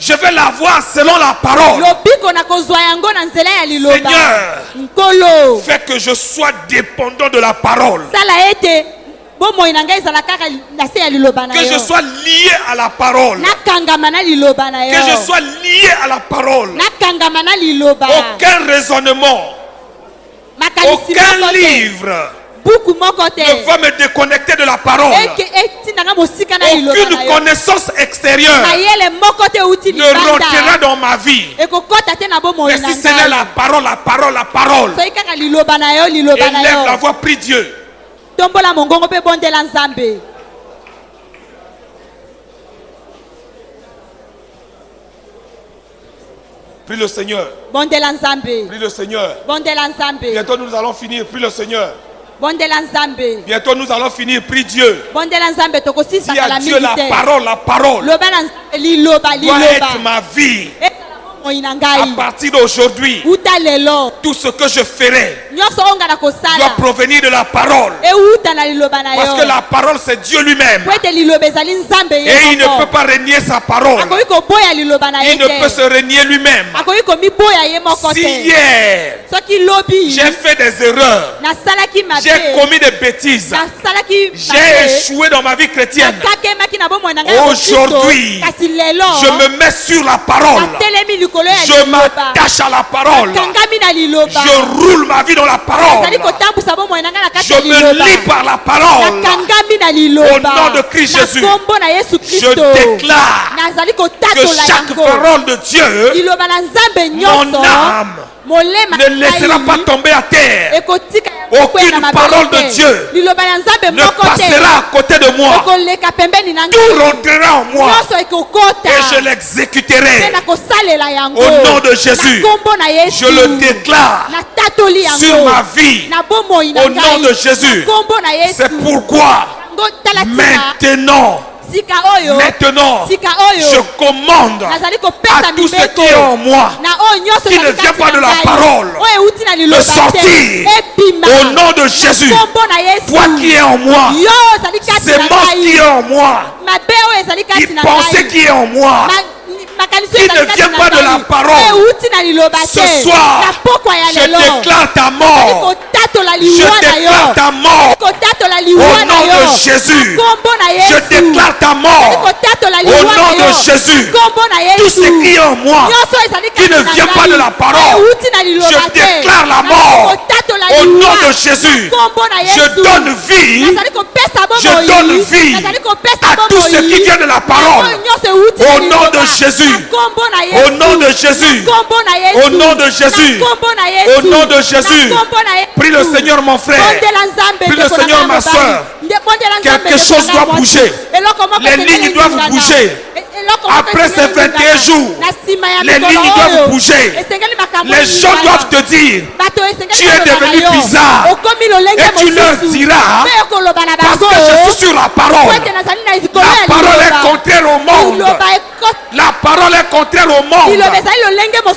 je vais la voir selon la parole. lobiko nakozwa yango na nzela ya liloba. Seigneur, nkolo fais que je sois dépendant de la parole. sala ete bomoi na ngai ezala kaka na se ya liloba na Que je yo. sois lié à la parole. nakangama na liloba na yo. Que je sois lié à la parole. nakangama na liloba. Aucun raisonnement, makanisi aucun moko te. livre buku moko te. ne va me déconnecter de la parole. etindanga mosika na liloba na Aucune yo. connaissance extérieure mayele moko te euti ne rentrera libanda dans ma vie. ekokɔta te na bomoi Mais na si ce n'est la parole, la parole, la parole, soki kaka liloba na yo liloba na élève la yo voix, prie Dieu. tombola mongongo mpe bondela Nzambe. Prie le Seigneur. bondela Nzambe. Prie le Seigneur. bondela Nzambe. Bientôt nous allons finir. Prie le Seigneur. bondela Nzambe. Bientôt nous allons finir. Prie Dieu. bondela Nzambe Dis tokosisaka à la Dieu la mingi te. parole, la parole loba na Nzambe liloba doit être liloba. ma vie. moi na À ngai. partir d'aujourd'hui, uta lelo tout ce que je ferai nyonso oyo nga na doit kosala provenir de la parole. euta na liloba na Parce que yo. la parole, c'est Dieu lui-même. po ete liloba ezali Nzambe Et ye il ne peut moko. pas renier sa parole. akoki koboya liloba na ye Il ne peut te. se renier lui-même. akoki komiboya ye moko Si te. hier, soki lobi j'ai fait des erreurs, nasalaki j'ai mabe commis des bêtises, nasalaki j'ai échoué dans ma vie chrétienne, nakakemaki na bomoi na ngai ya aujourd'hui, Kristo, kasi lelo je me mets sur la parole. natelemi likolo ya Je liloba m'attache à la parole. kangami na liloba Je roule ma vie dans la parole. nazali kotambusa bomoi na ngai na kati Je ya me liloba lie par la parole. nakangami na Au liloba nom de Christ na Jésus, kombo na Yesu Je Kristo déclare nazali que kotatola chaque yango parole de Dieu, liloba na Nzambe mon nyonso âme, molema ne laissera pas tomber à terre. ekotika Aucune parole de Dieu liloba na Nzambe Ne moko te passera à côté de moi. ekoleka pembeni na Tout ngai rentrera en moi nyonso ekokota et je mpe l'exécuterai. nakosalela yango Au nom de Jésus, na kombo na Yesu je le déclare natatoli sur yango ma vie. na bomoi na Au nom ngai de Jésus. na kombo na Yesu C'est pourquoi yango tala tika maintenant, sika oyo maintenant, sika je oyo commande nazali à kopesa tout ce mibeko qui est en moi na oyo nyonso qui ne ezali vient kati pas na de la ngai, parole oyo euti na de liloba te sortir. ebima Au nom de Jésus, na kombo na Yesu toi qui es en moi, yo ezali kati na sémence qui ngai est en moi, mabe oyo ezali qui kati na pensée ngai qui est en moi, makanisi qui ne vient pas de la parole. euti na liloba te ce soir, na pokwa ya je lelo déclare ta mort. kotatola Je liwa na déclare yo ta mort. kotatola Au liwa na nom yo de Jésus, na kombo na je Yesu déclare ta mort. kotatola Au liwa na nom yo de Jésus, na kombo na tout Yesu ce qui est en moi, nyonso ezali qui kati ne na vient pas ngai, de la parole, euti na liloba je te. déclare la Na mort. kotatola Au liwa nom de Jésus, na kombo na je Yesu donne vie. nazali kopesa Je bomoi donne vie nazali kopesa à tout ce qui vient de la parole. oyo nyonso euti na Au nom liloba. de Jésus. Na kombo na Yesu Au nom de Jésus. na kombo na Yesu Au nom de Jésus. na kombo na Yesu Au nom de Jésus. na kombo na Yesu Prie le Seigneur, mon frère. Bondela Nzambe, Prie le ndeko na Seigneur, ngai ma mobali. soeur. Bondela Nzambe, Quelque ndeko chose na ngai doit mwasi. bouger. Eloko moko Les esengeli lignes doivent elingana. bouger. Après ces 21 jours, les lignes doivent bouger. Les gens doivent te dire, tu es devenu bizarre. Et tu leur diras, parce que je suis sur la parole. La parole est contraire au monde. La parole est contraire au monde.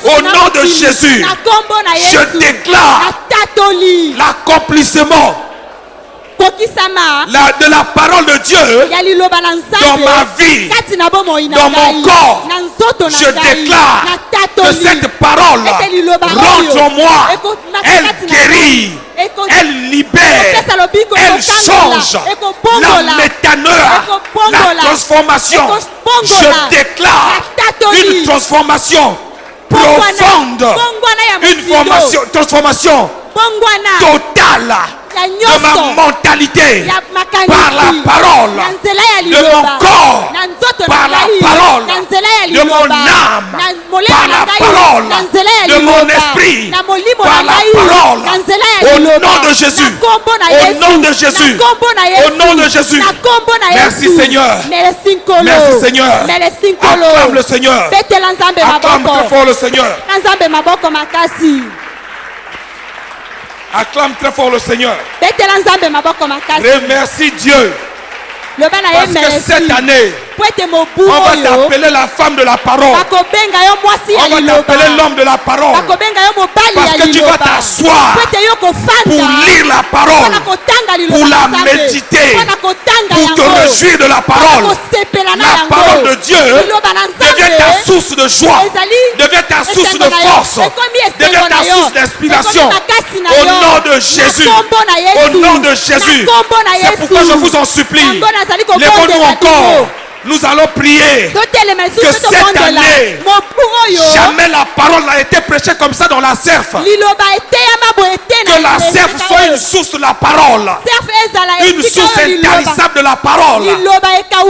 Au nom de Jésus, je déclare l'accomplissement de la parole de Dieu dans ma vie, dans mon corps. Je déclare que cette parole rentre en moi. Elle guérit, elle libère, elle change la métaneur, la transformation. Je déclare une transformation profonde, une transformation totale de ma mentalité par la parole, de mon corps par la parole, de mon âme par la parole, de mon esprit par la parole. Au nom de Jésus, au nom de Jésus, au nom de Jésus. Merci Seigneur, merci Seigneur. Acclame le Seigneur, acclame très fort le Seigneur. Acclame très fort le Seigneur. Remercie Dieu. Parce que cette année, on va t'appeler la femme de la parole. On va t'appeler l'homme de la parole. Parce que tu vas t'asseoir pour lire la parole, pour la méditer, pour te réjouir de la parole. La parole de Dieu devient ta source de joie, devient ta source de force, devient ta source d'inspiration. Au nom de Jésus, au nom de Jésus. C'est pourquoi je vous en supplie, lèvons-nous encore. Nous allons prier que cette année, jamais la parole n'a été prêchée comme ça dans la CERF. Que la CERF soit une source de la parole, une source intarissable de la parole.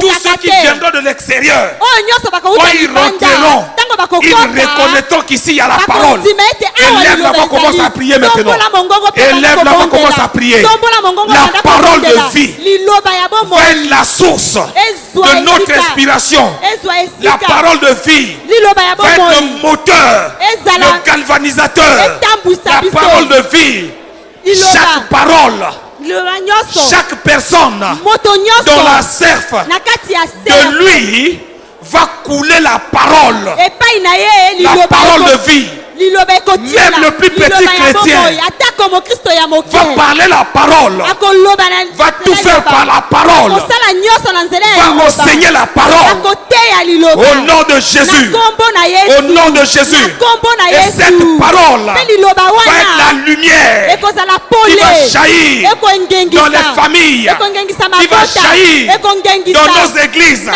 Tous ceux qui viendront de l'extérieur, quand ils rentreront, ils reconnaîtront qu'ici il y a la parole. Élève là-bas, commence à prier maintenant. Élève là-bas, commence à prier. La parole de vie va être la source de notre inspiration. La parole de vie va être le moteur, le galvanisateur. La parole de vie, chaque parole, chaque personne dans la CERF, de lui va couler la parole. La parole de vie. Même le plus petit chrétien va parler la parole, va tout faire par la parole, va enseigner la parole. Au nom de Jésus, au nom de Jésus. Et cette parole va être la lumière qui va jaillir dans les familles, qui va jaillir dans nos églises,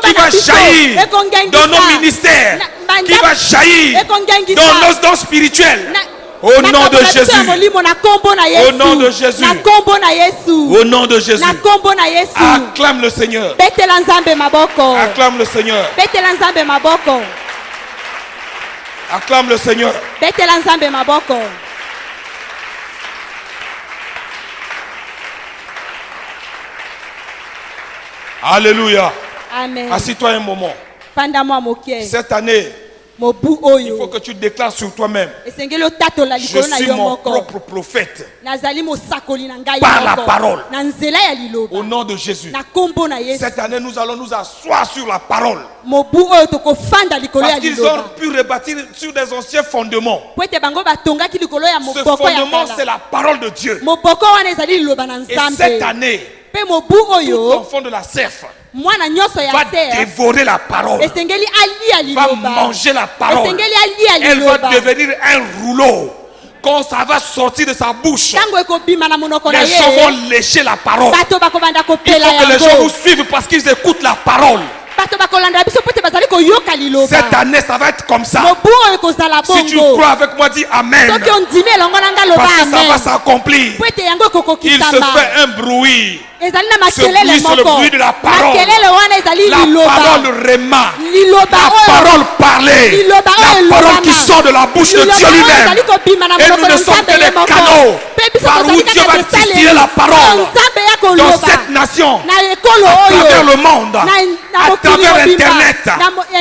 qui va jaillir dans nos ministères, qui va jaillir dans nos dons spirituels. Au nom de Jésus. Au nom de Jésus. Au nom de Jésus. Acclame le Seigneur. Acclame le Seigneur. Acclame le Seigneur. Alléluia. Amen. Assis-toi un moment. Cette année, il faut que tu déclares sur toi-même: je suis mon propre prophète par la parole. Au nom de Jésus. Cette année, nous allons nous asseoir sur la parole. Parce qu'ils ont pu rebâtir sur des anciens fondements. Ce fondement, c'est la parole de Dieu. Et cette année, tout enfant de la CERF va dévorer la parole, va manger la parole. Elle va devenir un rouleau. Quand ça va sortir de sa bouche, les gens vont lécher la parole. Il faut que les gens vous suivent parce qu'ils écoutent la parole. Cette année, ça va être comme ça. Si tu crois avec moi, dis Amen. Parce que ça va s'accomplir. Il se fait un bruit. Ce bruit, c'est le bruit de la parole. La parole réma. La parole parlée. La parole qui sort de la bouche de Dieu lui-même. Et nous ne sommes que les canaux par où Dieu va distiller la parole dans cette nation, na à ekolo travers oyo le monde, à travers Internet.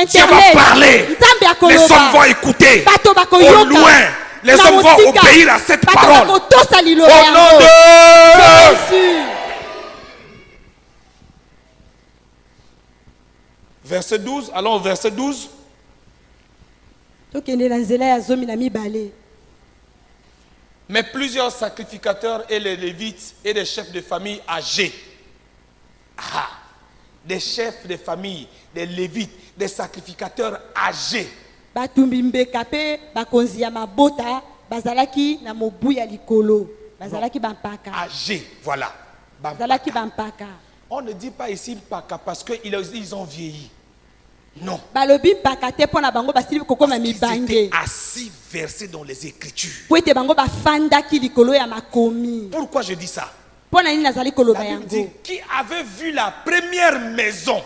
Dieu va parler. Les hommes vont écouter. bato Au bakoyoka loin, les na hommes vont mosika, obéir à cette bato parole. bakotosa Au liloba nom yango. de Jésus. verset 12. Allons au verset 12. tokende na nzela ya zomi na mibale. Mais plusieurs sacrificateurs et les Lévites et des chefs de famille âgés. Ah, des chefs de famille, des Lévites, des sacrificateurs âgés. batumbi mbeka mpe bakonzi ya mabota bazalaki na mobu ya likolo, bazalaki bampaka, Âgés, voilà. bazalaki bampaka. On ne dit pas ici Mpaka parce qu'ils ont vieilli. Non. balobi mpaka te mpo na bango basili kokoma Ils mibange étaient assis versés dans les Écritures. po ete bango bafandaki likolo ya makomi. Pourquoi je dis ça? mpo na nini nazali La koloba Bible dit yango? qui avait vu la première maison,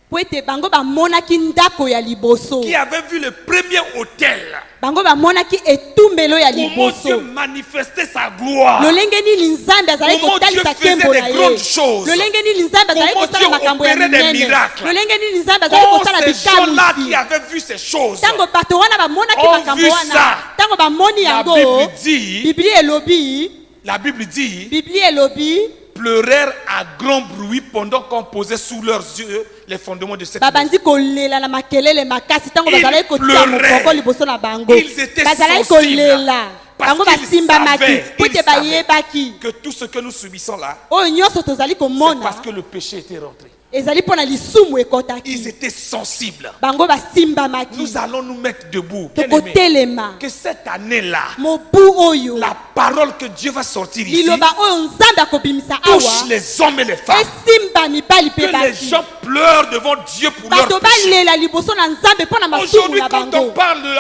po ete bango bamonaki ndako ya liboso, qui avait vu le premier hôtel, bango bamonaki etumbelo ya comment Dieu liboso, manifestait sa gloire, lolenge nini nzambe azali Comment kotalisa Dieu faisait nkembo des na ye, grandes choses. lolenge nini nzambe azali Comment kosala Dieu makambo ya opérait des minene, miracles. lolenge nini nzambe azali quand kosala ces gens-là qui bikamusi. avaient vu ces choses, Tango bato wana bamonaki ont makambo vu wana, ça. tango bamoni la yango, Bible dit, Biblie elobi pleurèrent à grand bruit pendant qu'on posait sous leurs yeux les fondements de cette maison. babandi kolela na makelele makasi tango Ils bazalaki kotia pleuraient. mokoko liboso na bango, Ils étaient bazalaki sensibles. kolela Parce bango qu'ils basimbamaki savaient, po ils ete savaient bayebaki que tout ce que nous subissons là, oyo nyonso tozali c'est komona parce que le péché était rentré. ezali mpo na lisumu Ils ekotaki, étaient sensibles. bango basimbamaki. Nous allons nous mettre debout. Bien-aimés, tokotelema que cette année-là, mobu oyo la parole que Dieu va sortir ici liloba oyo nzambe akobimisa touche awa les hommes et les femmes. esimba mibali Que mpe les basi, gens pleurent devant Dieu pour leur bato péché. balela liboso na nzambe mpo na masumu Aujourd'hui, na quand on bango. parle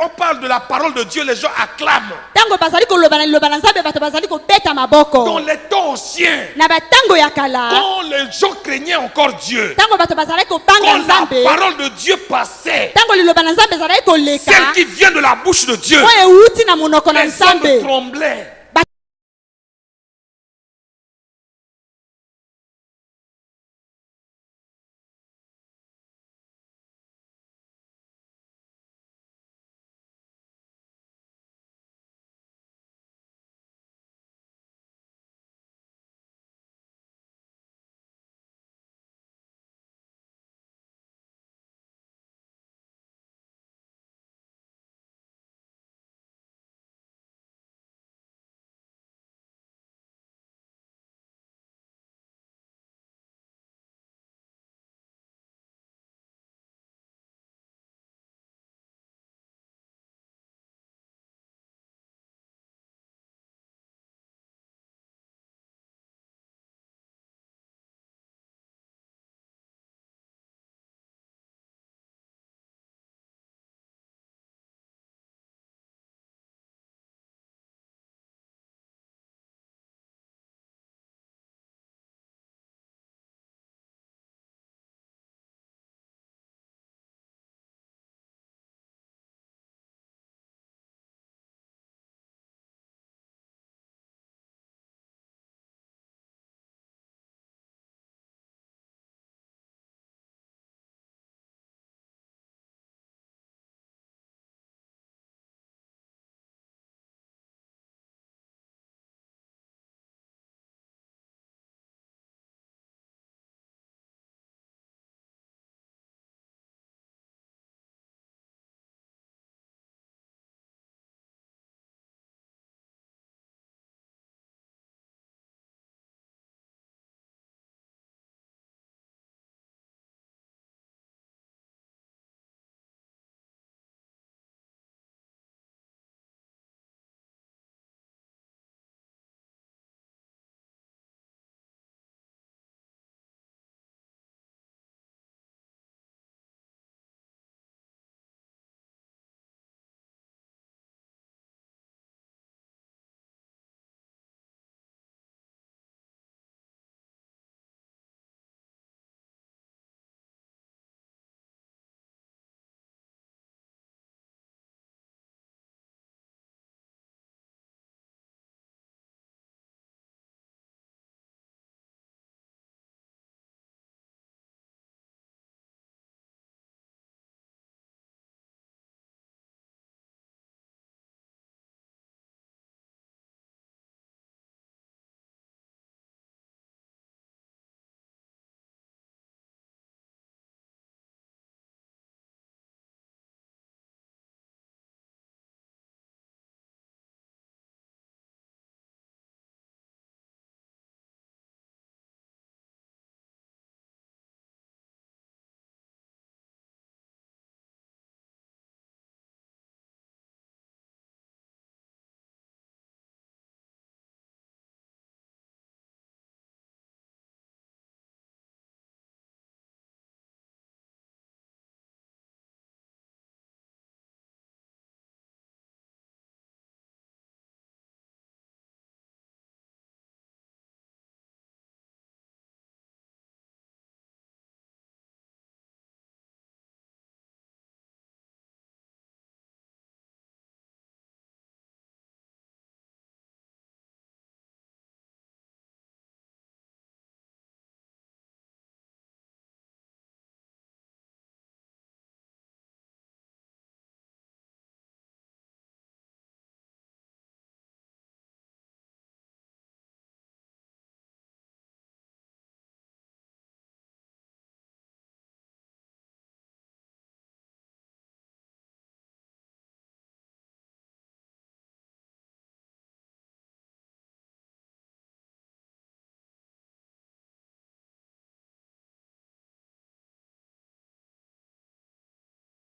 on parle de la parole de Dieu, les gens acclament. Ntango bazali koloba na liloba na nzambe bato bazali kobeta Dans maboko. les temps anciens, Na batango ya kala quand les gens craignaient encore Dieu, ntango bato bazali kobanga quand la nzambe, parole de Dieu passait, ntango liloba na nzambe ezalaki koleka celle qui vient de la bouche de Dieu, oyo ewuti na monoko na les hommes nzambe, tremblaient.